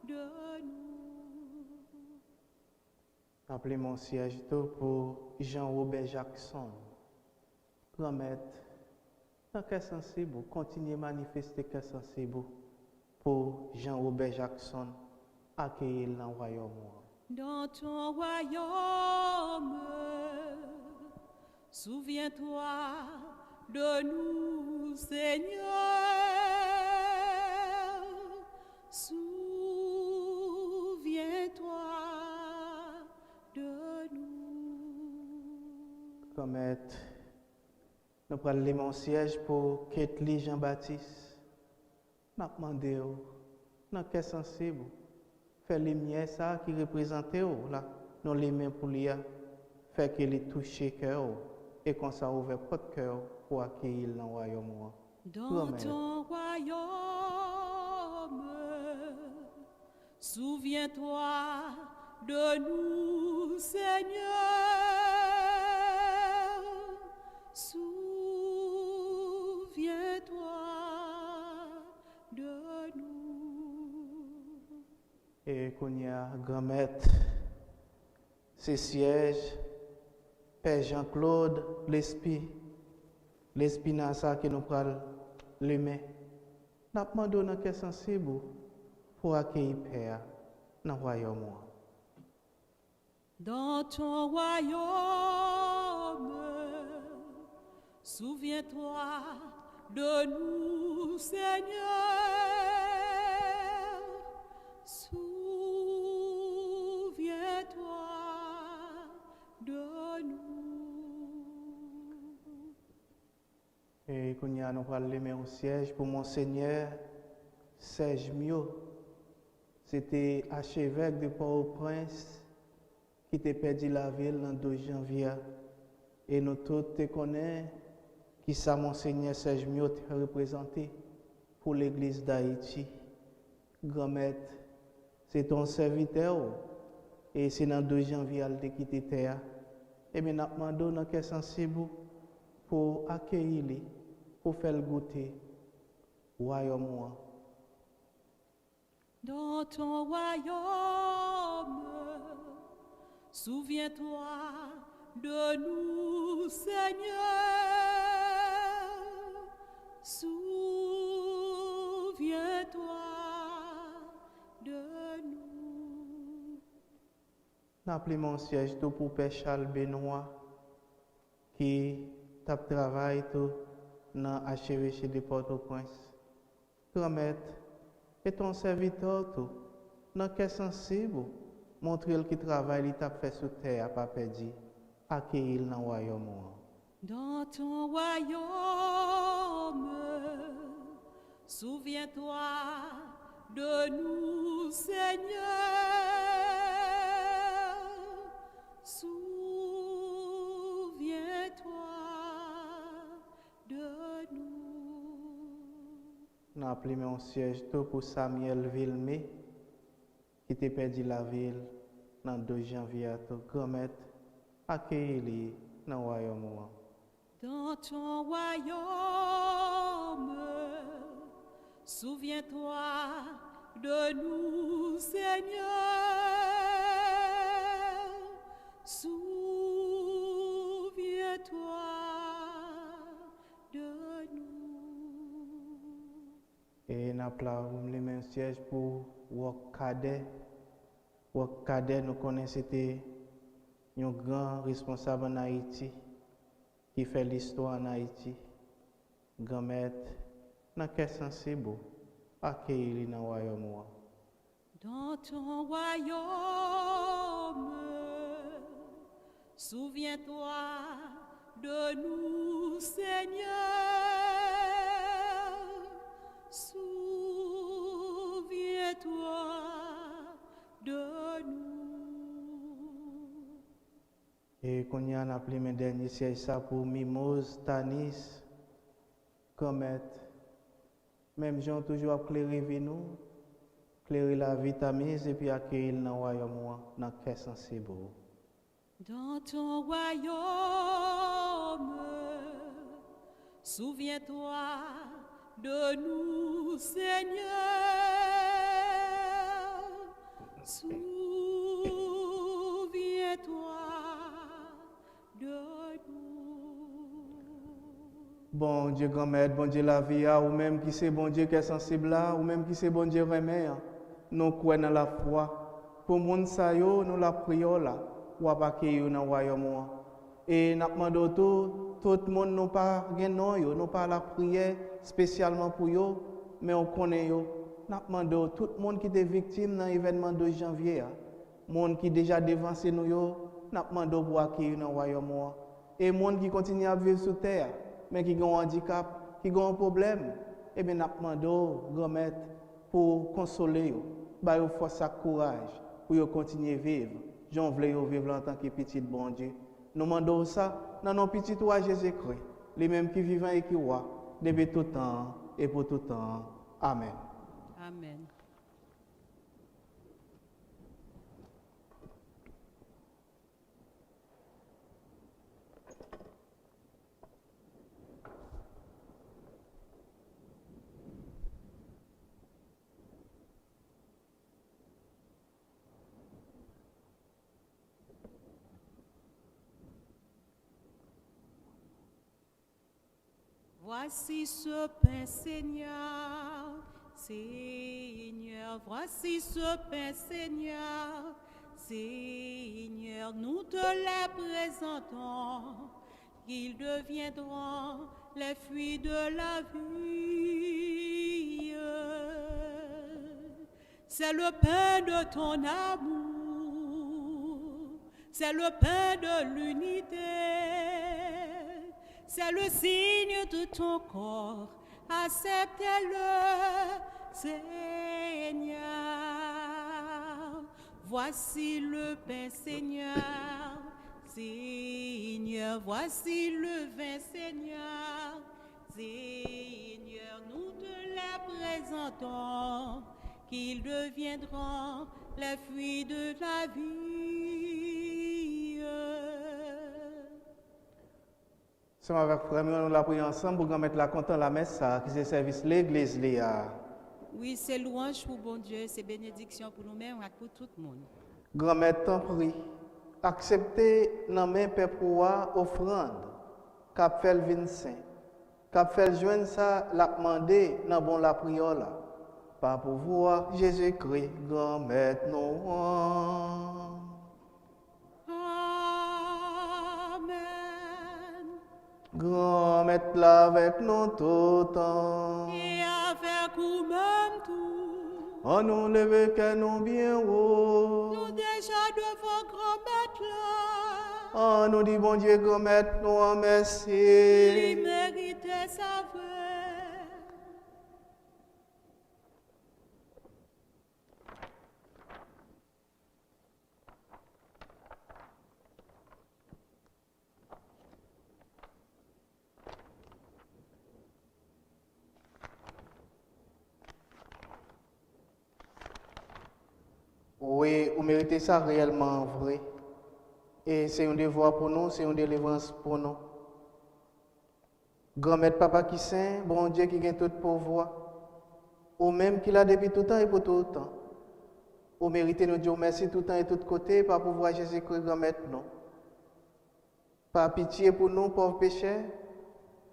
de nous. Appelez mon siège pour Jean-Robert Jackson. Grand-maître, dans quel sensible, continuez à manifester quel sensible pour Jean-Robert Jackson, accueillir dans le royaume. Dans ton royaume, souviens-toi de nous, Seigneur. Souviens-toi de nous. Grand-maître, nous prenons mon siège pour Ketli Jean-Baptiste. Nous demandons, dans quel sensible, faire les miens ça qui représentent là, nous les mains pour lui, faire qu'il ait touché cœur et qu'on s'en ouvre votre cœur pour accueillir dans le royaume. Dans ton royaume, souviens-toi de nous, Seigneur. Souviens-toi de nous. Et qu'on y a grand-maître, ces sièges, Père Jean-Claude, l'esprit dans ça qui nous parle, l'humain. Nous demandons dans quel sensible pour accueillir Père dans le royaume. Dans ton royaume, souviens-toi de nous, Seigneur. Souviens-toi de nous. Et qu'on y a nous parle les mains au siège pour Monseigneur Serge Mio. C'était archevêque de Port-au-Prince qui t'a perdu la ville le 2 janvier. Et nous tous te connaissons qui ça Monseigneur Serge Mio t'a représenté pour l'église d'Haïti. Grand-maître, c'est ton serviteur et c'est dans 2 janvier qu'il t'a quitté terre. Et bien, nous demandons dans quel sensible pour accueillir lui, pour faire le goûter royaume. Dans ton royaume, souviens-toi de nous, Seigneur. Souviens-toi de nous. N'appelez mon siège tout pour Père Charles Benoît qui tape travail tout dans l'archevêché de Port-au-Prince. Grand-maître, et ton serviteur tout, dans quel sensible, montrer qu'il travaille, il t'a fait sur terre, pas perdu, accueillir dans le royaume. Dans ton royaume, souviens-toi de nous, Seigneur. Souviens-toi de nous. Nous appelons mon siège tout pour Samuel Villemé, qui t'a perdu la ville dans 2 janvier, tout grand-maître, accueillir dans le royaume. Dans ton royaume, souviens-toi de nous, Seigneur. Souviens-toi de nous. Et nous appelons les mêmes sièges pour Wok Cadet. Wok Cadet, nous connaissons, c'était un grand responsable en Haïti qui fait l'histoire en Haïti. Grand-maître, dans quel sensible, accueillir dans le royaume. Dans ton royaume, souviens-toi de nous, Seigneur. Souviens-toi de nous. Et qu'on y a appelé mes derniers sièges ça pour Mimose, Tanis, Comet. Même gens toujours éclairer nous, éclairer la vie tamise et puis accueillir dans le royaume, dans le cœur sensible. Dans ton royaume, souviens-toi de nous, Seigneur. Souviens-toi de nous. Bon Dieu grand-mère, bon Dieu la vie, ou même qui c'est bon Dieu qui est sensible là, ou même qui c'est bon Dieu remet, nous croyons dans la foi. Pour moun sa yo, nous la prions là, ou pas accueillir dans le royaume. Et nous demandons tout le monde nous pas non yo, nous pas la prière spécialement pour yo, mais on connaît yo. Nous demandons tout le monde qui est victime dans l'événement de janvier, monde qui déjà dévancé nous yo, nous demandons pour accueillir dans le royaume. Et monde qui continue à vivre sur terre, mais qui ont un handicap, qui ont un problème, eh bien nous demandons grand-mère pour consoler yo, ba yo force et courage pour yo continuer à vivre. J'en voulais vivre en tant que petit bon Dieu. Nous demandons ça dans nos petits rois Jésus-Christ, les mêmes qui vivent et qui voient, depuis tout temps et pour tout temps. Amen. Amen. Voici ce pain, Seigneur, Seigneur, voici ce pain, Seigneur, Seigneur, nous te les présentons, qu'ils deviendront les fruits de la vie. C'est le pain de ton amour, c'est le pain de l'unité. C'est le signe de ton corps, acceptez-le, Seigneur. Voici le pain, Seigneur, Seigneur, voici le vin, Seigneur, Seigneur, nous te les présentons, qu'ils deviendront les fruits de la vie. Avec frère, nous la prions ensemble pour mettre la content la messe, qui c'est service l'église. Oui, c'est louange pour bon Dieu, c'est bénédiction pour nous-mêmes et pour tout le monde. Grand-mère, t'en prie, acceptez dans mes peuple offrande, cap fait le vin saint, cap fait joindre ça, la demander dans bon la prière là. Par pouvoir Jésus-Christ, grand-mère, nous. Grand-mère là avec nous tout temps. Et avec nous-mêmes tout. On nous lève que nous bien haut. Nous déjà devant grand-mère là. On nous dit bon Dieu grand-mère nous en merci. Il méritait sa vraie. Oui, vous méritez ça réellement vrai. Et c'est un devoir pour nous, c'est une délivrance pour nous. Grand-mère papa qui saint, bon Dieu qui gagne tout pouvoir. Ou même qu'il a depuis tout temps et pour tout le temps. Vous méritez nous dire merci tout le temps et tout côté par pouvoir Jésus-Christ grand-mère nous. Par pitié pour nous, pauvres pécheurs,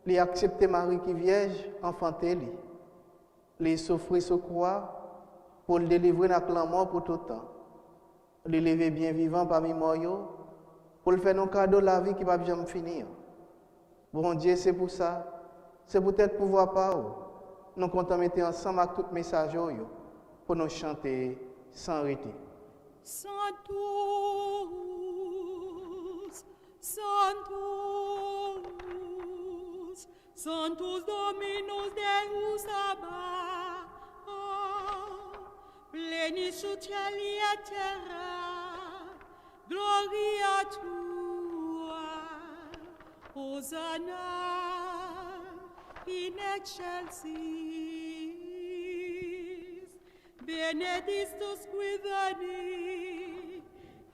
les accepter Marie qui vierge, enfanter lui. Les souffrir sous croix pour le délivrer dans la mort pour tout le temps. Le lever bien vivant parmi moi, pour le faire nos cadeaux la vie qui ne va jamais finir. Bon Dieu, c'est pour ça. C'est peut-être pouvoir pas. Nous comptons mettre ensemble avec tout message pour nous chanter sans arrêter. Sanctus, Sanctus, Sanctus Dominus Deus Abba, plenus ut caeli et terra, gloria tua. Hosanna in excelsis, benedictus qui veni,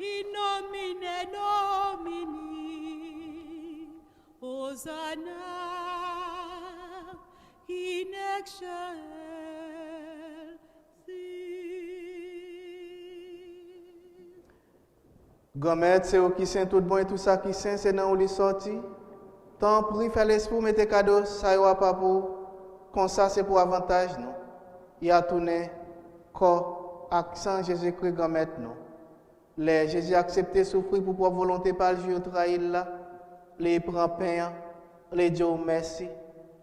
in nomine Domini, Hosanna in excelsis. Grand-mère, c'est qui saint tout bon et tout ça qui saint, c'est dans où les sorti. Tant pris, fait l'esprit, mettez cadeau, ça y va pas pour. Comme ça, c'est pour avantage, non? Il a tourné corps, accent Jésus-Christ, grand-mère, non? Les Jésus accepté souffrir pour propre volonté par le Dieu trahir là. Les prend pain, les dit merci.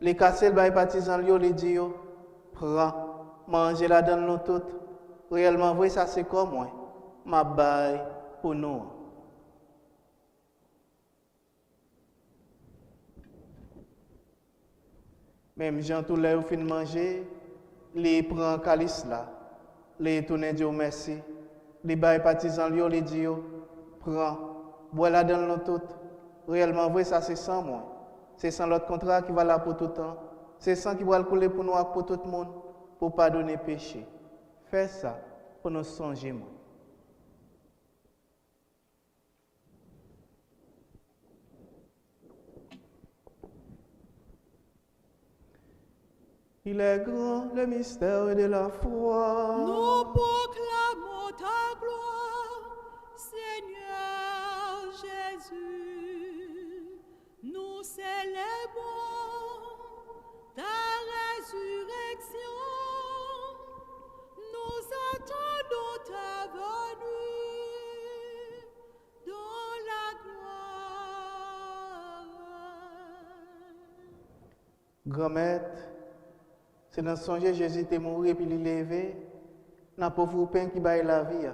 Les casser le bail partisan, les dit prends, mangez la donne nous toutes. Réellement, vrai, ça c'est comme moi. Ma baille pour nous. Même Jean tout l'air fin manger, les prend calice là, les tourner Dieu merci, les bail partisan les dit prend, bois la donne nous toutes. Réellement vrai ça c'est sans moi. C'est sans l'autre contrat qui va là pour tout le temps. C'est sans qui va le couler pour nous et pour tout le monde pour pardonner péché. Fais ça pour nous songer moi. Il est grand le mystère de la foi. Nous proclamons ta gloire, Seigneur Jésus. Nous célébrons ta résurrection. Nous attendons ta venue dans la gloire. Grand-mère, c'est dans songe Jésus est mort et puis il est levé, dans pauvre pain qui baille la vie,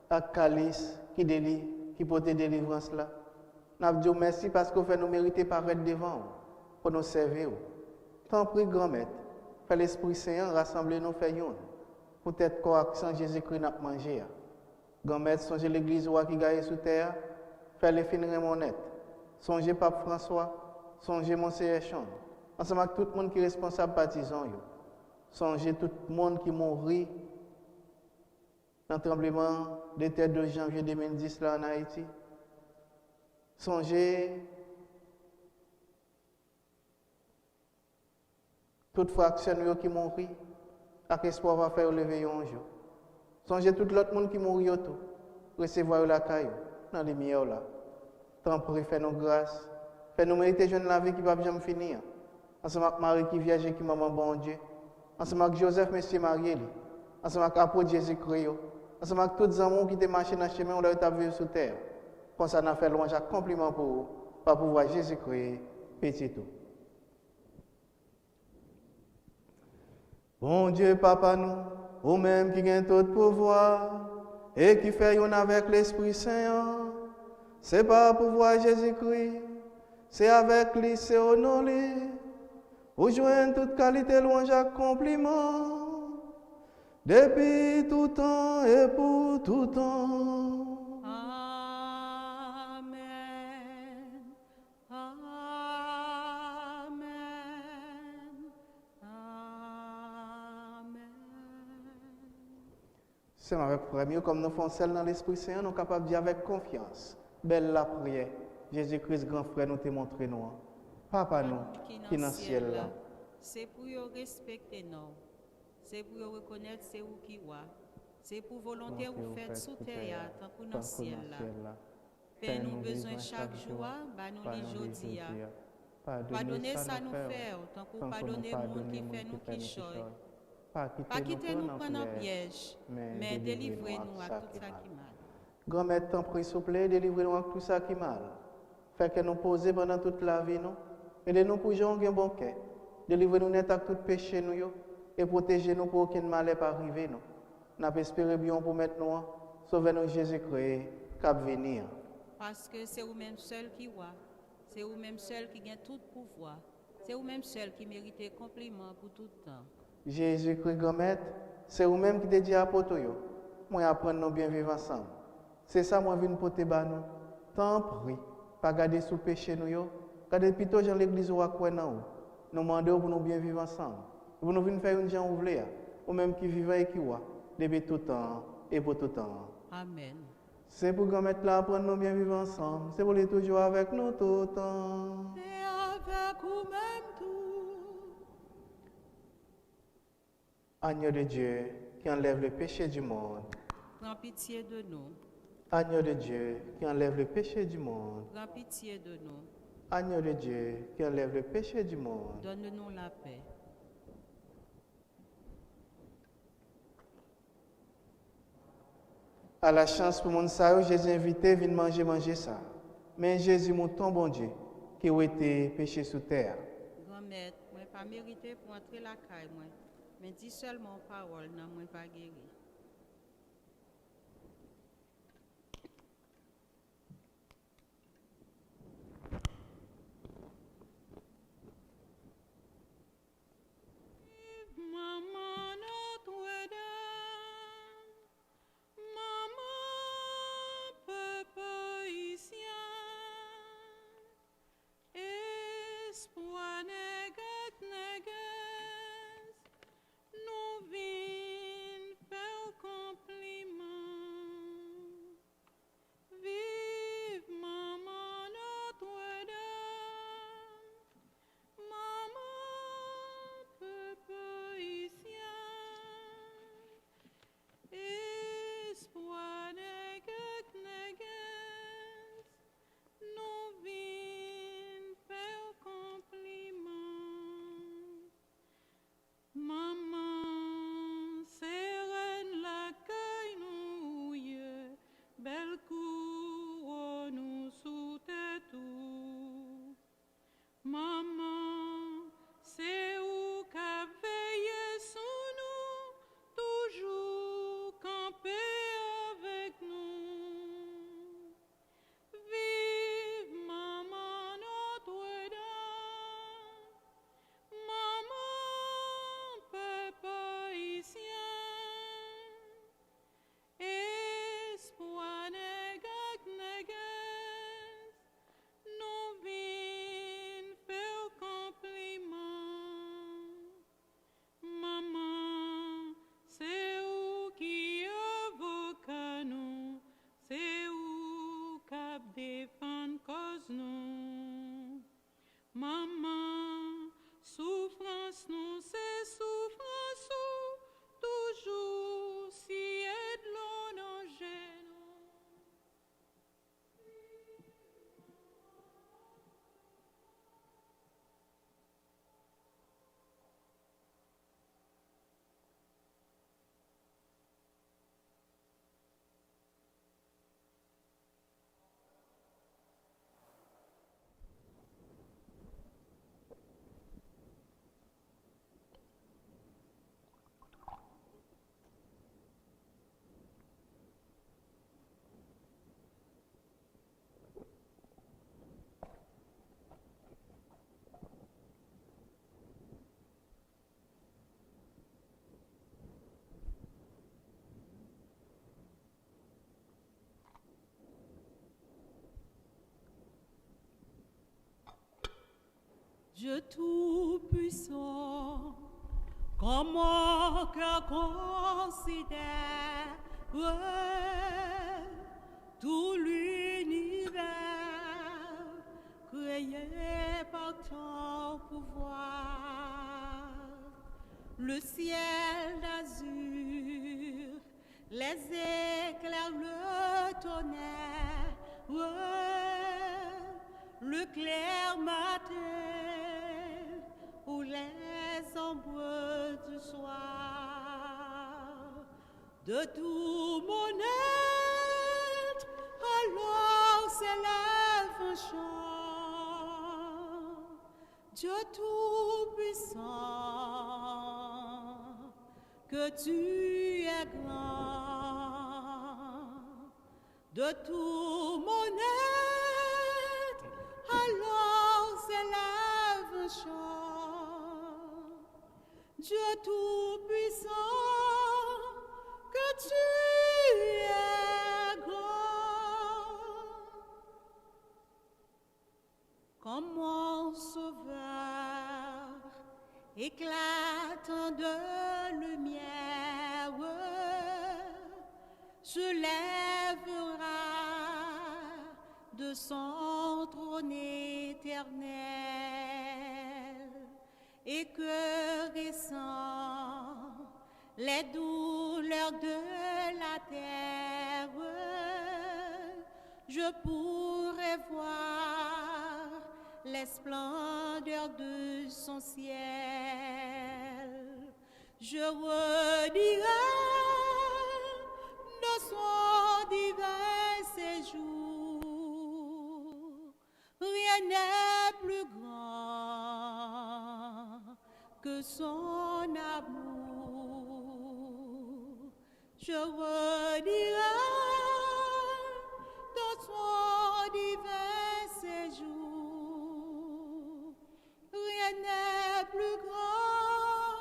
à calice qui délie, qui porte délivrance là. N'a dit merci parce qu'on fait nous mériter paraître devant pour nous servir. Tant pis grand-mère, fait l'Esprit Saint rassembler nous fait yon. Peut-être qu'au accent Jésus-Christ n'a mangé. Grand-mère songe l'église qui gagne sous terre, fait les fins remonnettes. Songe Pape François, songe Monseigneur Chon. Ensemble avec tout le monde qui est responsable partisan. Songez tout le monde qui mourit dans le tremblement de terre de janvier 2010 là en Haïti. Songez toute fraction qui mourit, avec espoir va faire lever un jour. Songez tout l'autre monde qui mourit tout, recevoir la caille dans les meilleurs là. Tant pour faire nos grâces, faire nous mériter jeune la vie qui va jamais finir. Ensemble avec Marie qui vierge et qui maman bon Dieu. Ensemble avec Joseph, Monsieur Marie, ensemble avec l'apôtre Jésus-Christ. Ensemble avec tous les amours qui étaient marchés dans le chemin, on l'a vu sur terre. Comme ça, on a fait loin, j'ai compliment pour vous, pour pouvoir Jésus-Christ, petit tout. Bon Dieu, Papa, nous, vous-même qui gagne tout pouvoir, et qui fait yon avec l'Esprit Saint, c'est pas pouvoir Jésus-Christ, c'est avec lui, c'est honoré. Vous joignez toute qualité, louange à compliment, depuis tout temps et pour tout temps. Amen. Amen. Amen. C'est avec frère, comme nous faisons celle dans l'Esprit Saint, nous sommes capables de dire avec confiance. Belle la prière. Jésus-Christ, grand frère, nous te montré nous. Papa nous, qui dans le ciel là. C'est pour respecter nous. C'est pour reconnaître c'est où qui va. C'est pour volonté vous faites sous terre, tant que dans le ciel là. Père nous besoin chaque jour, bah nous les jodi. Pardonnez ça nous faire, tant que pardonnez monde qui fait nous qui choy. Pas quitter nous prendre en piège, mais délivrez-nous à tout ça qui mal. Grand-mère, t'en prie, s'il vous plaît, délivrez-nous à tout ça qui mal. Fait que nous poser pendant toute la vie, nous. Aidez-nous pour jouer un bon cœur. Délivrez-nous net à tout péché, nous, et protégez-nous pour aucun mal pas arriver, nous. Nous espérons bien pour mettre nous, sauvez-nous Jésus-Christ, cap venir. Parce que c'est vous-même seul qui voit. C'est vous-même seul qui gagne tout pouvoir. C'est vous-même seul qui mérite compliment pour tout le temps. Jésus-Christ, grand-mère, c'est vous-même qui te dit à poto yo. Moi, apprendre nous bien vivre ensemble. C'est ça, moi, je viens pour te battre. Tant pis, pas garder sous péché nous, Quand depuis tout dans l'église ou à quoi non, nous demandons pour nous bien vivre ensemble. Pour nous venir faire une gens ouvrière, ou même qui vivent et qui voient, depuis tout temps et pour tout temps. Amen. C'est pour qu'on mette là pour nous bien vivre ensemble. C'est pour les toujours avec nous tout le temps. Et avec vous-même tout. Agneau de Dieu qui enlève le péché du monde. Prends pitié de nous. Agneau de Dieu qui enlève le péché du monde. Prends pitié de nous. Agneau de Dieu qui enlève le péché du monde. Donne-nous la paix. À la chance pour mon salut, Jésus invité, viens manger ça. Mais Jésus, mon ton bon Dieu, qui a été péché sous terre. Grand maître, moi pas mérité pour entrer la caille moi. Mais dis seulement parole, non moi pas guéri. Maman Notre-Dame, maman peuple haïtien, espoir négues, nous vînes faire compliment. Vive maman Notre-Dame, maman peuple haïtien, espoir négues, nous vînes faire compliment. Maman, sereine l'accueil nous yeux, belle couronne nous sous tes tout. Maman, c'est où qu'a veillé sur nous, toujours camper avec nous. Vive maman Notre-Dame, maman peuple haïtien, espoir négues, nous vînes faire compliment. Maman, c'est où qui évoque nous, c'est où cap défend cause nous. Maman, souffrance nous, c'est souffrance ou, toujours si aide l'on en gêne. Dieu Tout-Puissant, comme mon cœur considère tout l'univers créé par ton pouvoir, le ciel d'azur, les éclairs, le tonnerre, le clair matin ou les ombres du soir. De tout mon être, alors s'élève un chant. Dieu Tout-Puissant, que tu es grand. De tout mon être, alors s'élève un chant. Dieu Tout-Puissant, que tu es grand. Comme moi, éclatant de lumière, se lèvera de son trône éternel et que récent les douleurs de la terre, je pourrai voir les splendeurs de son ciel. Je redirai de son divin séjour, rien n'est plus grand que son amour. Je redirai de son divin séjour, rien n'est plus grand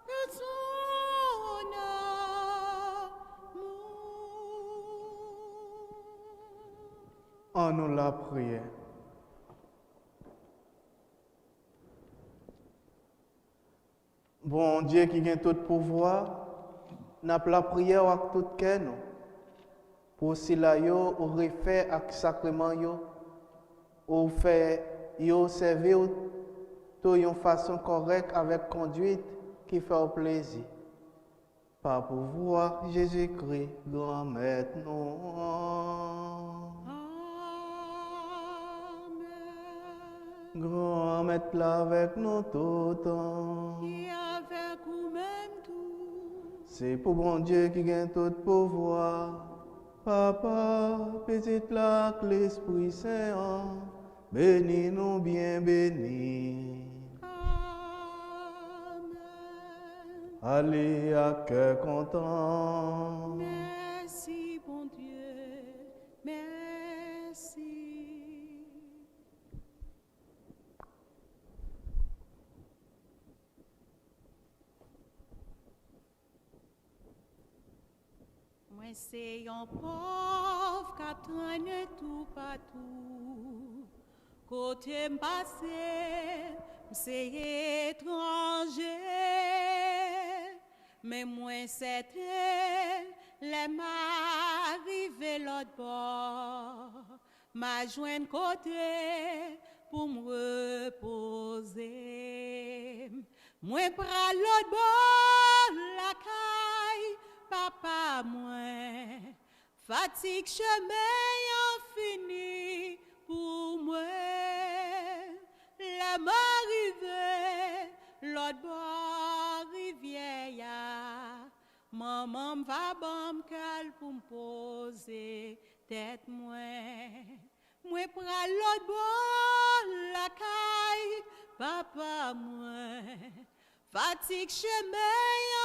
que son amour. En nous la prière. Bon Dieu qui a tout pouvoir, n'a pas la prière avec tout cœur nous. Pour cela yo ou refaire avec sacrement yo, ou fait yo servir de une façon correcte avec conduite qui fait plaisir. Par pouvoir Jésus-Christ, grand maître nous. Grand maître là avec nous tout le temps. Et avec vous-même tout. C'est pour bon Dieu qui gagne tout pouvoir. Papa, petite là, l'Esprit Saint, bénis nous bien bénis. Amen. Allez à cœur content. Merci, bon Dieu, merci. Moi, c'est un pauvre qui traîne tout partout. Côté passé, c'est étranger. Mais moi, c'était les m'arriver l'autre bord. Ma jointe côté pour me reposer. Moi, prends l'autre bord, la caille. Papa, moi, fatigue chemin infini pour moi. La m'arrivée, l'autre bord rivière. Maman va bam cal pour me poser tête moi. Moi prends l'autre bord la caille. Papa, moi, fatigue chemin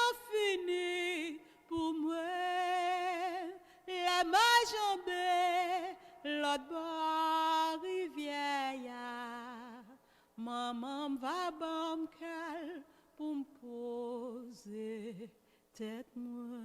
infini. Pour moi, la ma jambe, l'autre bord rivière. Maman va bam cal pour me poser tête moi.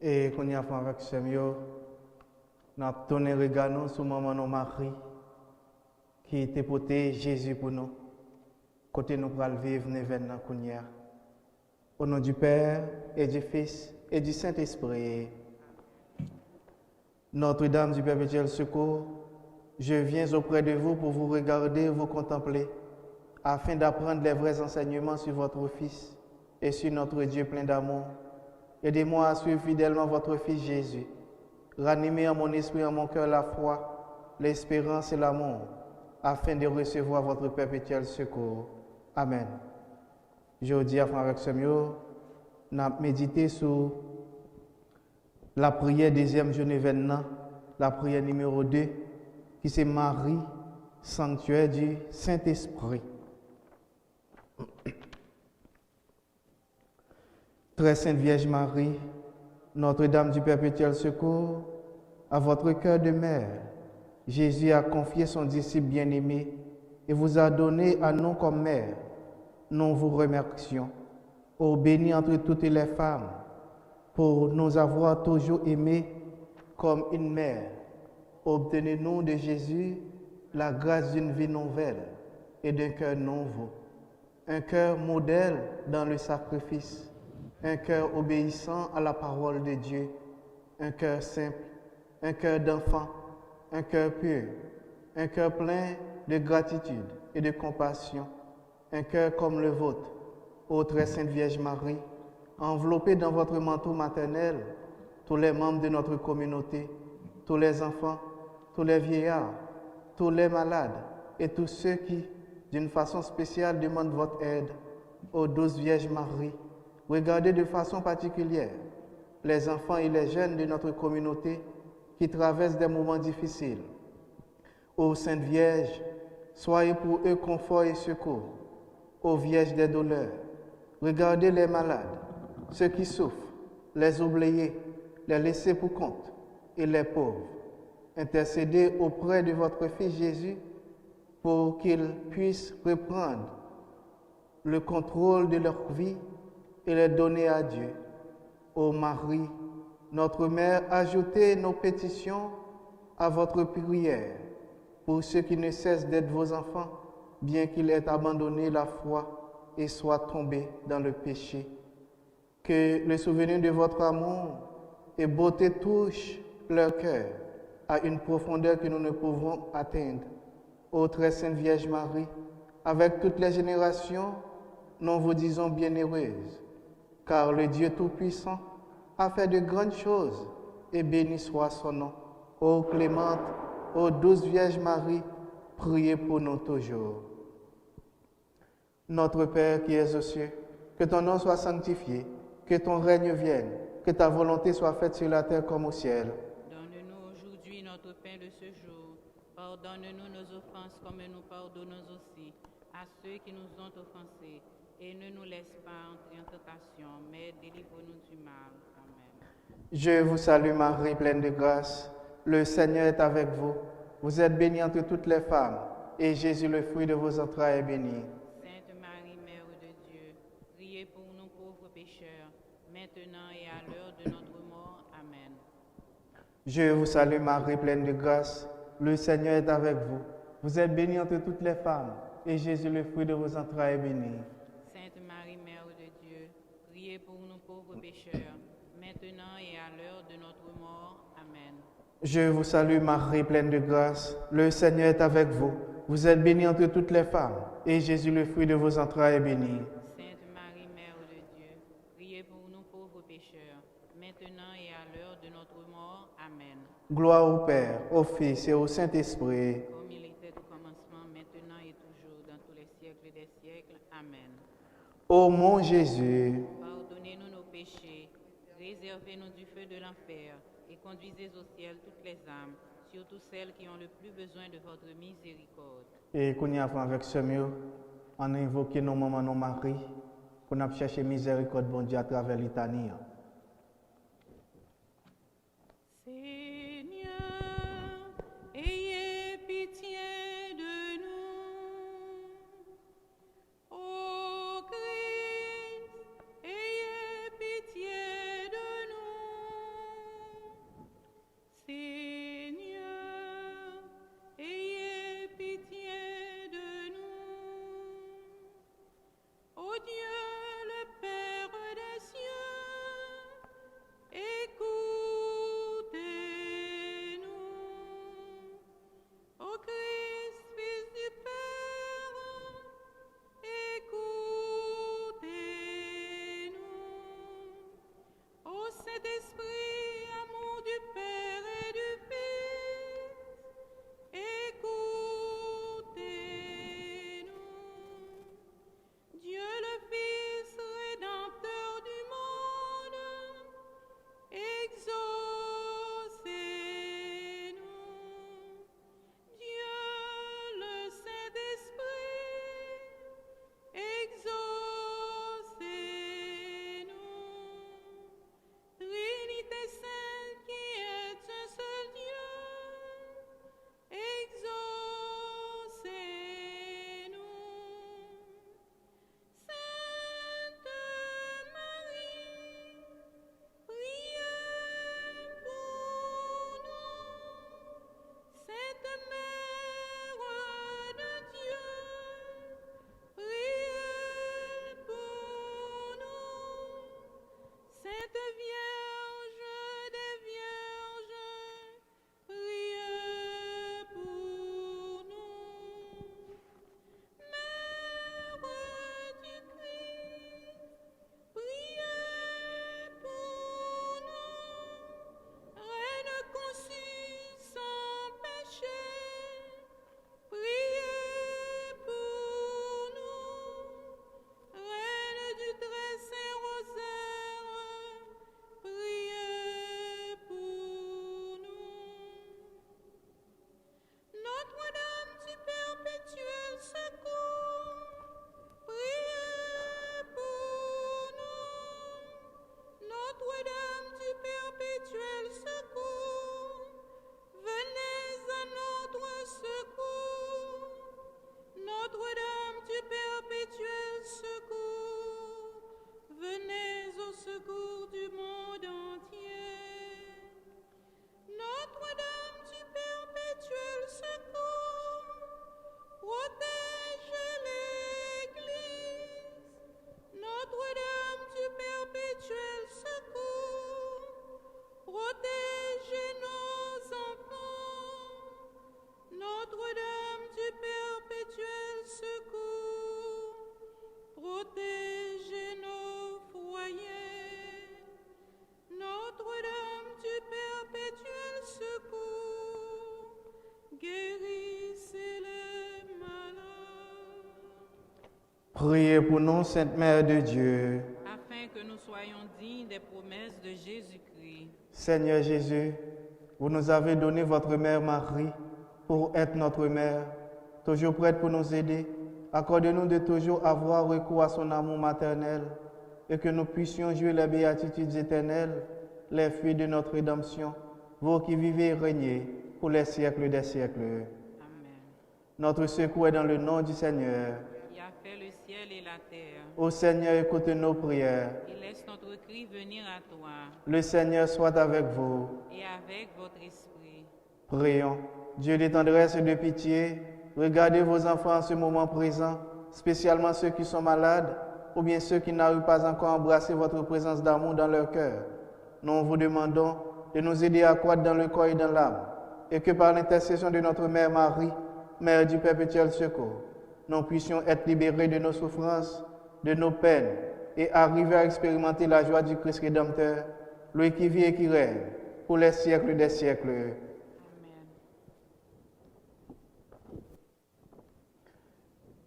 Et qu'on y a fait avec ce mieux, nous avons tourné regard nous sur maman nos Marie, qui était porté Jésus pour nous. Côté nous pour vivre l'événement qu'on y a. Au nom du Père et du Fils et du Saint-Esprit. Notre-Dame du Perpétuel Secours, je viens auprès de vous pour vous regarder et vous contempler, afin d'apprendre les vrais enseignements sur votre Fils et sur notre Dieu plein d'amour. Aidez-moi à suivre fidèlement votre Fils Jésus. Ranimez en mon esprit, en mon cœur la foi, l'espérance et l'amour, afin de recevoir votre perpétuel secours. Amen. Je dis avec ce mieux, nous avons médité sur la prière deuxième journée événement, la prière numéro 2, qui c'est Marie, sanctuaire du Saint-Esprit. Très Sainte Vierge Marie, Notre-Dame du Perpétuel Secours, à votre cœur de mère, Jésus a confié son disciple bien-aimé et vous a donné à nous comme mère. Nous vous remercions, ô bénie entre toutes les femmes, pour nous avoir toujours aimés comme une mère. Obtenez-nous de Jésus la grâce d'une vie nouvelle et d'un cœur nouveau, un cœur modèle dans le sacrifice, un cœur obéissant à la parole de Dieu, un cœur simple, un cœur d'enfant, un cœur pur, un cœur plein de gratitude et de compassion, un cœur comme le vôtre, ô très Sainte Vierge Marie, enveloppez dans votre manteau maternel tous les membres de notre communauté, tous les enfants, tous les vieillards, tous les malades et tous ceux qui, d'une façon spéciale, demandent votre aide. Ô douce Vierge Marie, regardez de façon particulière les enfants et les jeunes de notre communauté qui traversent des moments difficiles. Ô Sainte Vierge, soyez pour eux confort et secours. Ô Vierge des douleurs, regardez les malades, ceux qui souffrent, les oubliés, les laissés pour compte et les pauvres. Intercédez auprès de votre Fils Jésus pour qu'il puisse reprendre le contrôle de leur vie et les donner à Dieu. Ô Marie, notre Mère, ajoutez nos pétitions à votre prière pour ceux qui ne cessent d'être vos enfants, bien qu'ils aient abandonné la foi et soient tombés dans le péché. Que le souvenir de votre amour et beauté touche leur cœur à une profondeur que nous ne pouvons atteindre. Ô très Sainte Vierge Marie, avec toutes les générations, nous vous disons bienheureuse, car le Dieu Tout-Puissant a fait de grandes choses, et béni soit son nom. Ô clémente, ô douce Vierge Marie, priez pour nous toujours. Notre Père qui es aux cieux, que ton nom soit sanctifié, que ton règne vienne, que ta volonté soit faite sur la terre comme au ciel. Donne-nous aujourd'hui notre pain de ce jour. Pardonne-nous nos offenses comme nous pardonnons aussi à ceux qui nous ont offensés. Et ne nous laisse pas entrer en tentation, mais délivre-nous du mal. Amen. Je vous salue Marie, pleine de grâce. Le Seigneur est avec vous. Vous êtes bénie entre toutes les femmes, et Jésus, le fruit de vos entrailles, est béni. Sainte Marie, Mère de Dieu, priez pour nous pauvres pécheurs, maintenant et à l'heure de notre mort. Amen. Je vous salue Marie, pleine de grâce. Le Seigneur est avec vous. Vous êtes bénie entre toutes les femmes, et Jésus, le fruit de vos entrailles, est béni. Sainte Marie, Mère de Dieu, priez pour nous pauvres pécheurs, maintenant et à l'heure de notre mort. Amen. Je vous salue Marie, pleine de grâce. Le Seigneur est avec vous. Vous êtes bénie entre toutes les femmes, et Jésus, le fruit de vos entrailles, est béni. Sainte Marie, Mère de Dieu, priez pour nous pauvres pécheurs, maintenant et à l'heure de notre mort. Amen. Gloire au Père, au Fils et au Saint-Esprit. Comme il était au commencement, maintenant et toujours, dans tous les siècles des siècles. Amen. Ô mon Jésus, Pardonnez-nous nos péchés, réservez-nous du feu de l'enfer, et conduisez au ciel toutes les âmes, surtout celles qui ont le plus besoin de votre miséricorde. et qu'on y a fait avec ce mieux, on a invoqué nos mamans, nos maris, qu'on a cherché miséricorde, bon Dieu, à travers l'Itanie. Seigneur, ayez pitié de nous. Ô Christ, ayez pitié de nous. Seigneur, ayez pitié de nous. Ô Dieu, le Père des cieux, écoutez. Priez pour nous, Sainte Mère de Dieu. afin que nous soyons dignes des promesses de Jésus-Christ. Seigneur Jésus, vous nous avez donné votre Mère Marie pour être notre Mère, toujours prête pour nous aider. Accordez-nous de toujours avoir recours à son amour maternel et que nous puissions jouir les béatitudes éternelles, les fruits de notre rédemption, vous qui vivez et régnez pour les siècles des siècles. Amen. Notre secours est dans le nom du Seigneur. Qui a fait le ciel et la terre. Ô Seigneur, écoute nos prières. Et laisse notre cri venir à toi. Le Seigneur soit avec vous. Et avec votre esprit. Prions. Dieu de tendresse et de pitié, regardez vos enfants en ce moment présent, spécialement ceux qui sont malades ou bien ceux qui n'arrivent pas encore à embrasser votre présence d'amour dans leur cœur. Nous vous demandons de nous aider à croître dans le corps et dans l'âme, et que par l'intercession de notre Mère Marie, Mère du perpétuel secours, nous puissions être libérés de nos souffrances, de nos peines, et arriver à expérimenter la joie du Christ Rédempteur, lui qui vit et qui règne pour les siècles des siècles. Amen.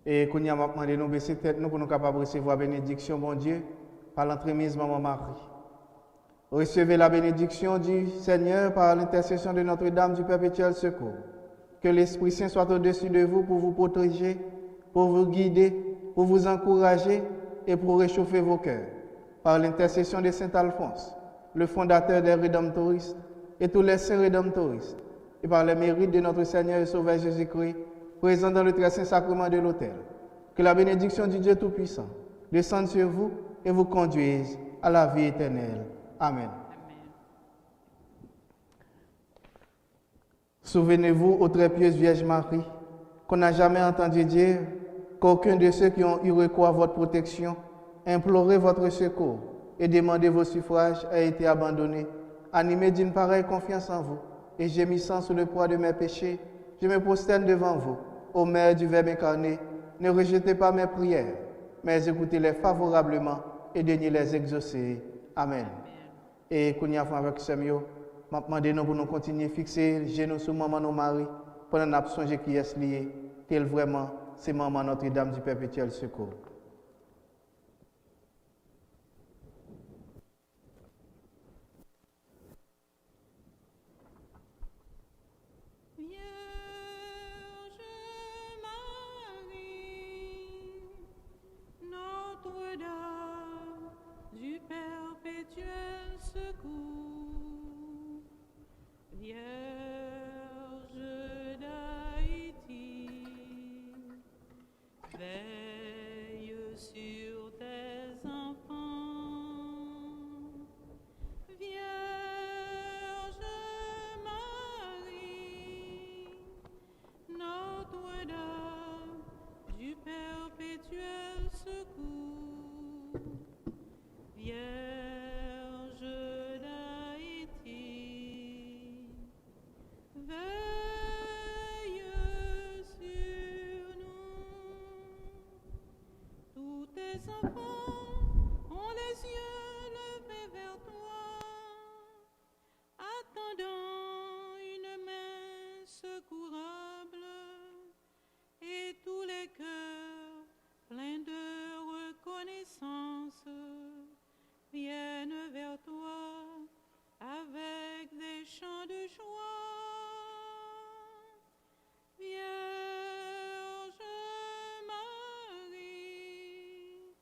Et qu'on y a demandé nous baisser tête nous pour nous capables de recevoir la bénédiction, bon Dieu, par l'entremise de Maman Marie. Recevez la bénédiction du Seigneur par l'intercession de Notre-Dame du perpétuel secours. Que l'Esprit Saint soit au-dessus de vous pour vous protéger, pour vous guider, pour vous encourager et pour réchauffer vos cœurs. Par l'intercession de Saint Alphonse, le fondateur des Rédemptoristes et tous les saints Rédemptoristes, et par les mérites de notre Seigneur et Sauveur Jésus-Christ, présent dans le très saint sacrement de l'autel. Que la bénédiction du Dieu Tout-Puissant descende sur vous et vous conduise à la vie éternelle. Amen. Amen. Souvenez-vous, ô très pieuse Vierge Marie, qu'on n'a jamais entendu dire qu'aucun de ceux qui ont eu recours à votre protection, imploré votre secours et demandé vos suffrages a été abandonné. Animé d'une pareille confiance en vous et gémissant sous le poids de mes péchés, je me prosterne devant vous, ô Mère du Verbe incarné. Ne rejetez pas mes prières, mais écoutez-les favorablement et daignez les exaucer. Amen. Et qu'on y a fait avec ce mieux, m'a demandé nous pour nous continuer à fixer les genoux sur Maman nos Marie, pendant que nous songe qui est lié, tel vraiment, c'est Maman Notre-Dame du perpétuel secours. Vierge Marie, Notre-Dame du perpétuel secours, Vierge d'Haïti, veille sur tes enfants. Vierge Marie, Notre-Dame du perpétuel secours, Vierge d'Haïti, veille sur nous. Tous tes enfants ont les yeux levés vers toi, attendant une main secourable, et tous les cœurs pleins de reconnaissance viennent vers toi avec des chants de joie. Vierge Marie,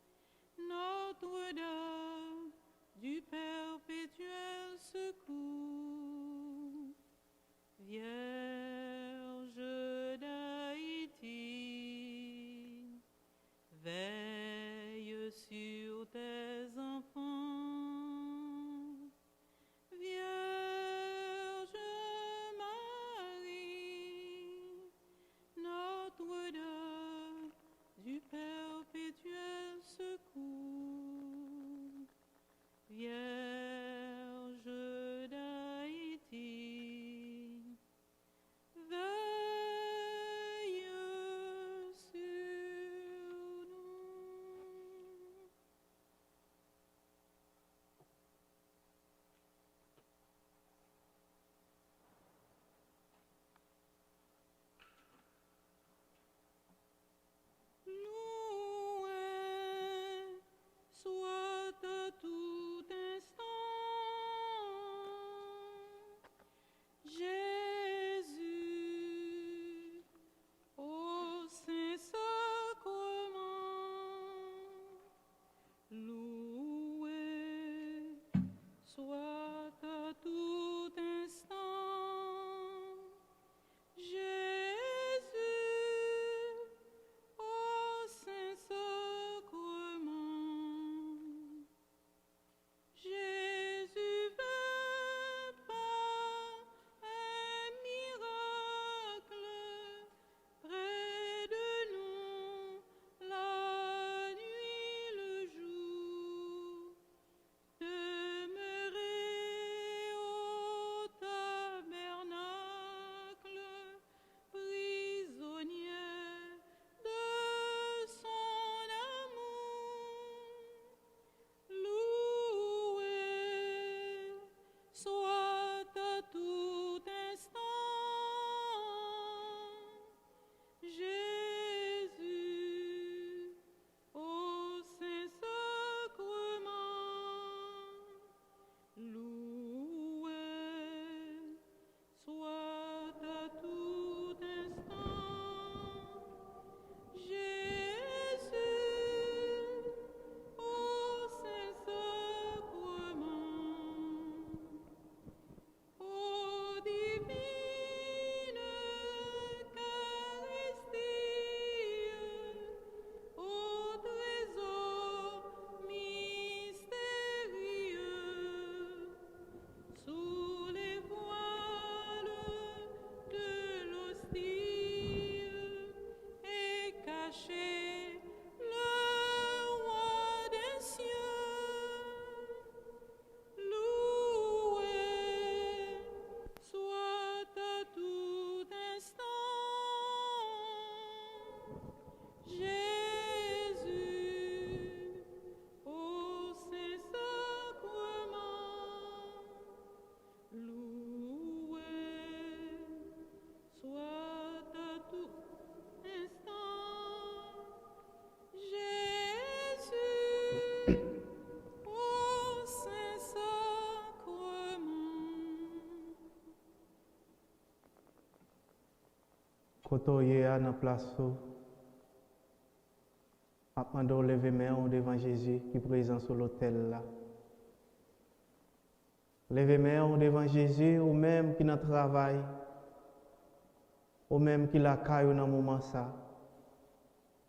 Kotoye à la place, maintenant lever main devant Jésus qui est présent sur l'autel là. Lever main devant Jésus ou même qui n'a travail, ou même qui la caille dans moment ça.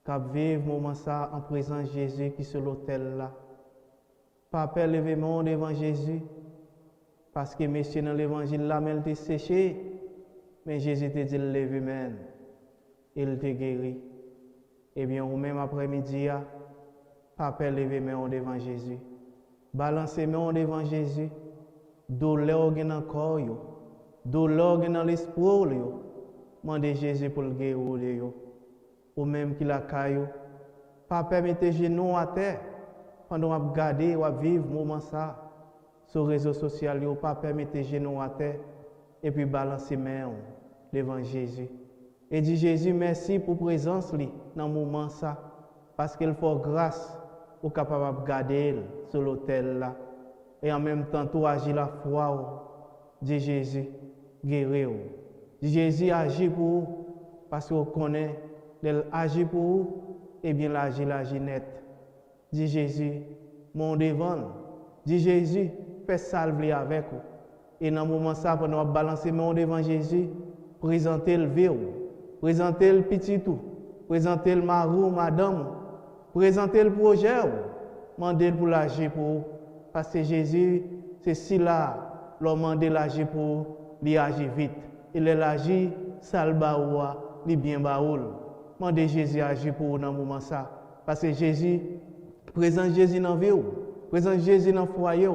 Cap vivre moment ça en présence de Jésus qui est sur l'autel là. Papa lever main devant Jésus parce que monsieur dans l'évangile là mais il était séché. Mais Jésus te dit lever main. Il te guéri. Eh bien, ou même après-midi, papa lever main devant Jésus. Balancer main devant Jésus. Douleur dans le corps, douleur dans l'esprit, mandez Jésus pour le guérir. Ou même qu'il a caillou. Papa mettez genoux à terre. Pendant qu'on regarde ou vivre moment ça sur les réseaux sociaux, papa mettez genoux à terre et puis balancer main devant Jésus. Et dit Jésus merci pour présence dans le moment ça parce qu'il faut grâce au capable de garder sur l'autel là et en même temps tout agir la foi dit Jésus guérir. Dit Jésus agit pour vous parce qu'on connaît qu'il agit pour vous et bien l'agit net. Dit Jésus mon devant. Dit Jésus fait salver avec vous. Et dans le moment ça pendant balancer mon devant Jésus présenter le vieux, présenter le petit tout, présenter le marou, madame, présenter le projet, demander pour l'agir pour parce que Jésus, c'est si là, l'homme demande l'agir pour, il agit vite. Il agit, salba ou, il bien baoul. Demandez Jésus agir pour dans le moment ça. Parce que Jésus, présent Jésus dans la vie, présent Jésus dans le foyer,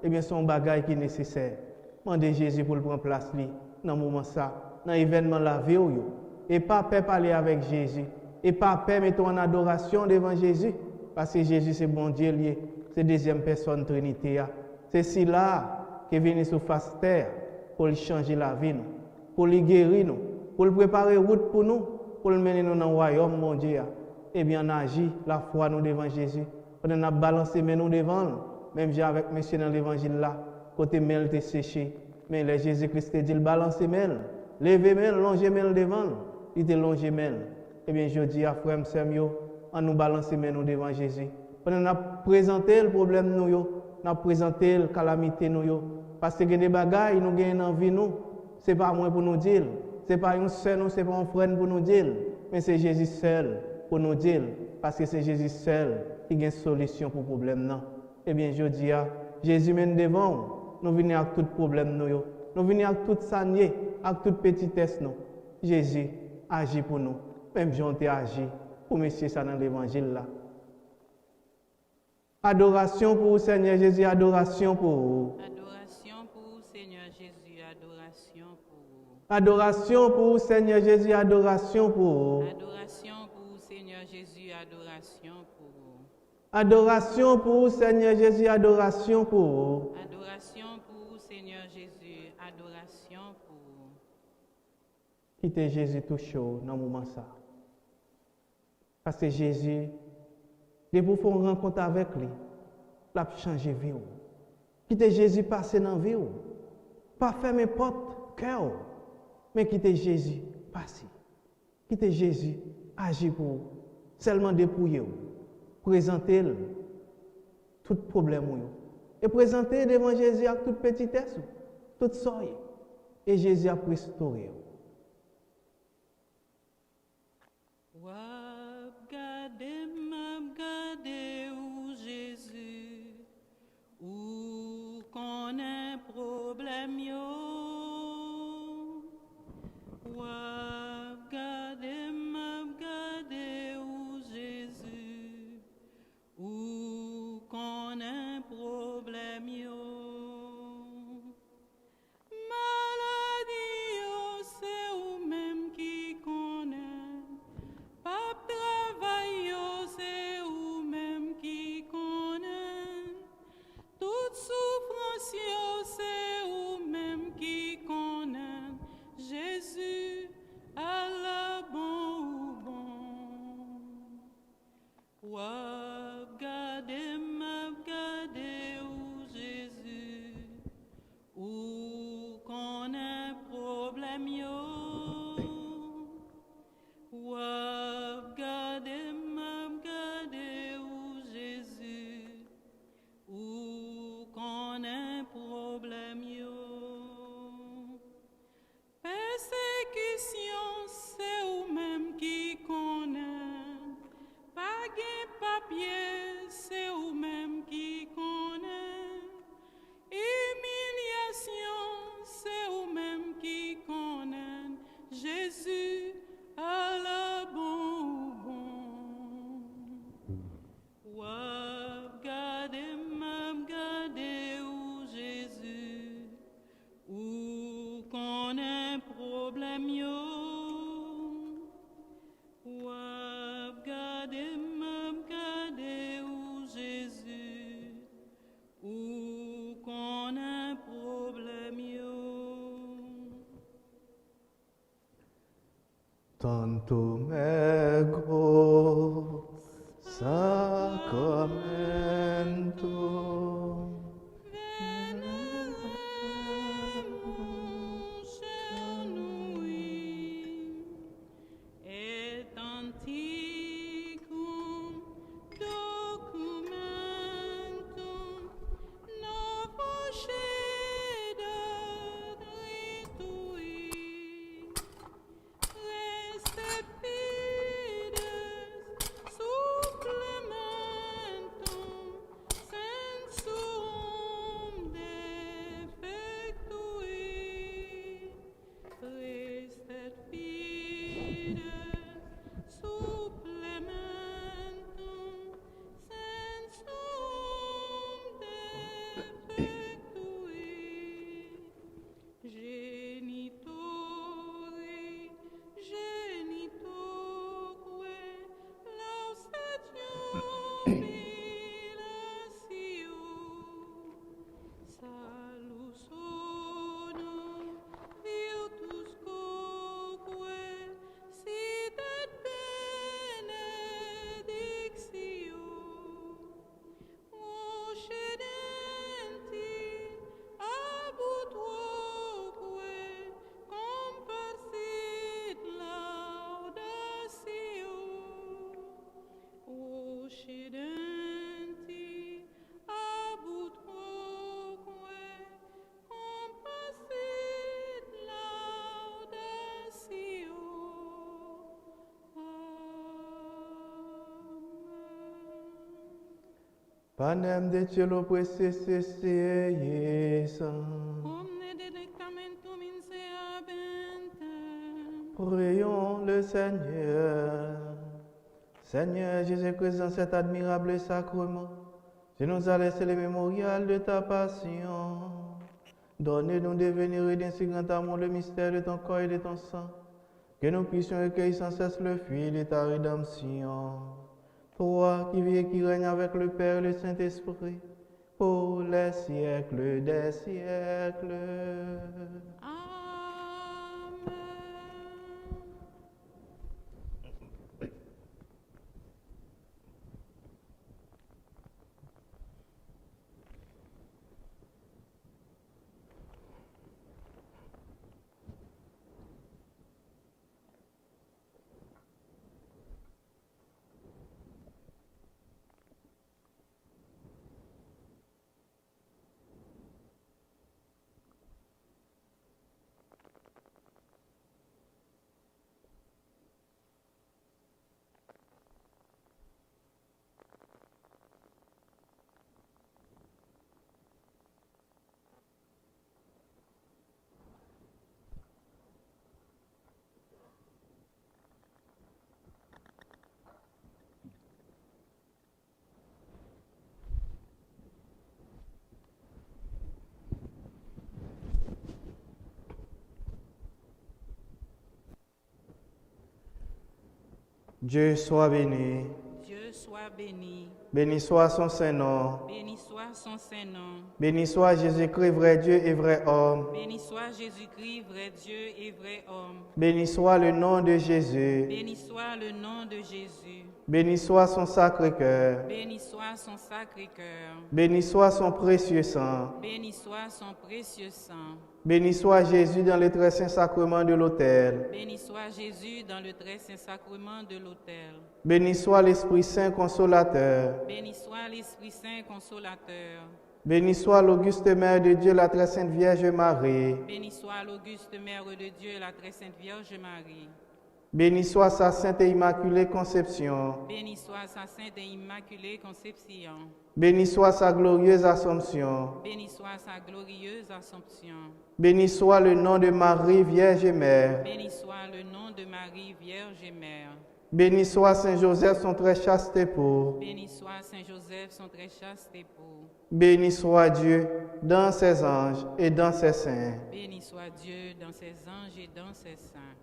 eh bien son bagage qui est nécessaire. Demandez Jésus pour le prendre place dans le moment ça. Dans l'événement la vie et pas peur parler avec Jésus et pas peur mettre en adoration devant Jésus parce que Jésus c'est bon Dieu lié c'est deuxième personne Trinité c'est si là qui est venu sur face terre pour lui changer la vie nous, pour lui guérir nous, pour lui préparer route pour nous, pour le mener nous dans le royaume mon Dieu. Eh bien on agit la foi nous devant Jésus on a balancé mais nous devant nous. Même j'ai avec monsieur dans l'évangile là côté mêle était séché mais le Jésus-Christ dit le balancer mêle levez main, longez main devant, il te longez main. Eh bien, je dis à frère Samuel, on nous balance main devant Jésus. On a présenté le problème nous, on a présenté la calamité nous, parce que des bagailles nous gagnons en vie nous, c'est pas moi pour nous dire, c'est pas une sœur nous, c'est pas un frère pour nous dire, mais c'est Jésus seul pour nous dire, parce que c'est Jésus seul qui a une solution pour le problème non. Eh bien, je dis à Jésus mène devant, nous venons avec tout problème nous. Nous venons avec toute sanier, avec toute petitesse. Nous. Jésus agit pour nous. Même Jean a agi pour monsieur ça dans l'évangile là. Adoration pour Seigneur Jésus, adoration pour vous. Adoration pour Seigneur Jésus, adoration pour vous. Adoration pour Seigneur Jésus, adoration pour vous. Adoration pour Seigneur Jésus, adoration pour vous. Adoration pour Seigneur Jésus, adoration pour vous. Adoration pour Seigneur Jésus, adoration pour vous. Quittez Jésus tout chaud dans le moment ça. Parce que Jésus, dès pour faire une rencontre avec lui, il a changé vie. Quittez Jésus passer dans la vie. Pas fermer porte, cœur, mais quittez Jésus passer. Quittez Jésus agir pour vous. Seulement dépouiller. Présentez-le tout problème. Et présentez devant Jésus avec toute petitesse, toute soie. Et Jésus a restauré. Gade ou Jésus, ou qu'on a problème yo. Gade ou Jésus, ou qu'on a problème yo. Maladie, c'est ou même qui connaît. Pas Tanto mego sacramento. Et anticum documentum novoscedat ritui, recepides supplementum sensuum defectui, recepides supplementum sensuum defectui, genitoque lausetio milatio, salus honor virtuscoque sit et benedictio, occidenti abutroque comparsit laudatio, occidenti abutroque comparsit laudatio. Amen. Panem de cielo presesesieisam. Omne delectamentum in se habentem. Prions le Seigneur. Seigneur Jésus-Christ, dans cet admirable sacrement, tu nous as laissé le mémorial de ta passion. Donne-nous de venir ainsi grand amour le mystère de ton corps et de ton sang, que nous puissions recueillir sans cesse le fruit de ta rédemption. Toi qui vis et qui règnes avec le Père et le Saint-Esprit, pour les siècles des siècles. Amen. Dieu soit béni, Dieu soit béni. béni soit son Saint-Nom, Béni soit son Saint-Nom. béni soit Jésus-Christ, vrai Dieu et vrai homme, Béni soit Jésus-Christ, vrai Dieu et vrai homme. béni soit le nom de Jésus, Béni soit le nom de Jésus. béni soit son sacré-cœur, Béni soit son sacré-cœur. béni soit son précieux sang, Béni soit son précieux sang. béni soit Jésus dans le très saint sacrement de l'autel, Béni soit Jésus dans le très saint sacrement de l'autel. béni soit l'Esprit Saint consolateur, Béni soit l'Esprit Saint consolateur. béni soit l'auguste Mère de Dieu, la très sainte Vierge Marie, Béni soit l'auguste Mère de Dieu, la très sainte Vierge Marie. béni soit sa sainte et immaculée conception, Béni soit sa sainte et immaculée conception. béni soit sa glorieuse Assomption, Béni soit sa glorieuse Assomption. béni soit le nom de Marie, Vierge et Mère, Béni soit le nom de Marie, Vierge et Mère. béni soit Saint Joseph, son très chaste époux, Béni soit Saint Joseph, son très chaste époux. béni soit Dieu dans ses anges et dans ses saints. Béni soit Dieu dans ses anges et dans ses saints.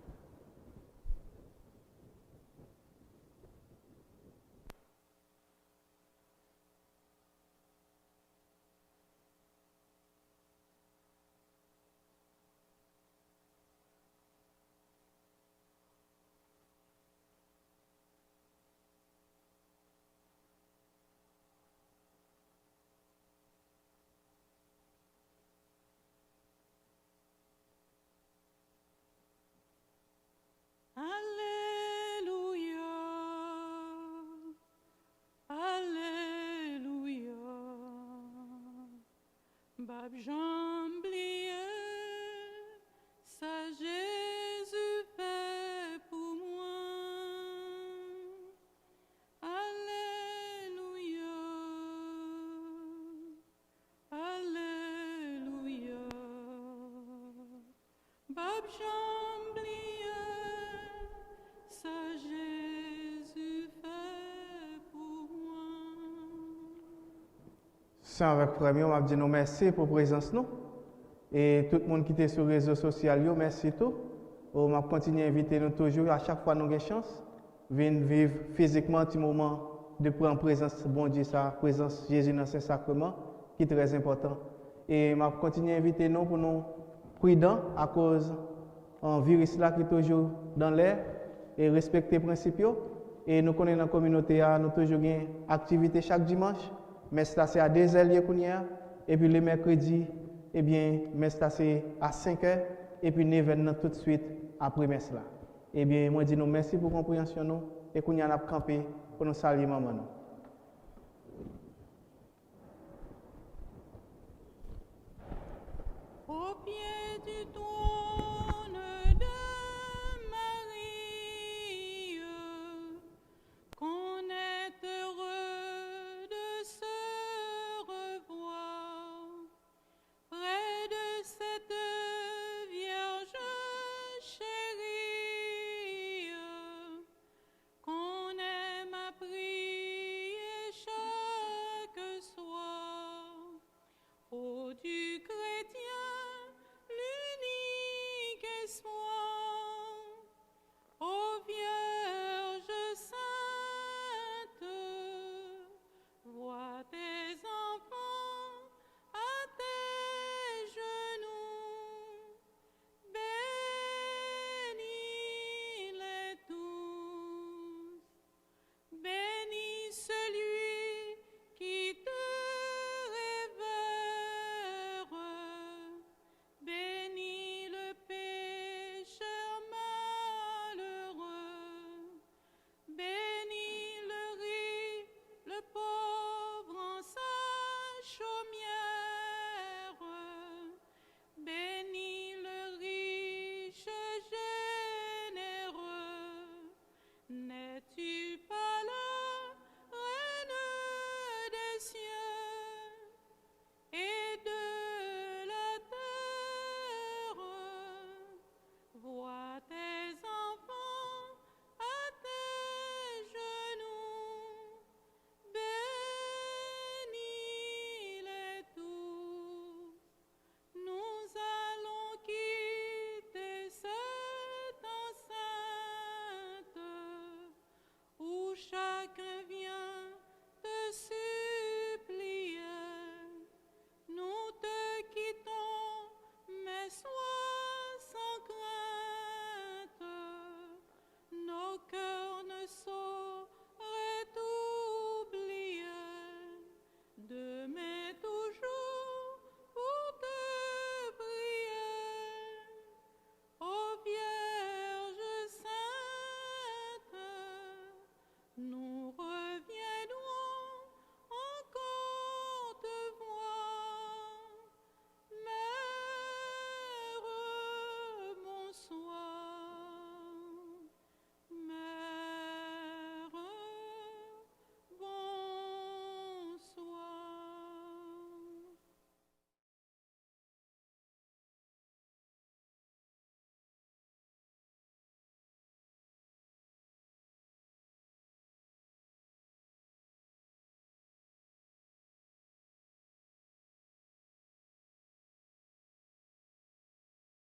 Pape Jamblier, ça Jésus fait pour moi. C'est avec frère, on m'a dit nous merci pour la présence nous. Et tout le monde qui était sur les réseaux sociaux, merci tout. On m'a continué à inviter nous toujours, à chaque fois nous avons une chance, venir vivre physiquement un petit moment de prendre présence, bon Dieu, sa présence Jésus dans ce sacrement, qui est très important. Et m'a continué à inviter nous pour nous prudents à cause d'un virus là qui est toujours dans l'air et respecter les principes. Et nous connaissons dans la communauté, nous toujours une activité chaque dimanche, mais c'est à 2h qu'on y a, et puis le mercredi, eh bien, mais c'est à 5h, et puis 9h tout de suite après messe là. Eh bien, moi dis nous merci pour la compréhension nous, et qu'on y a campé pour nous saluer maman nous.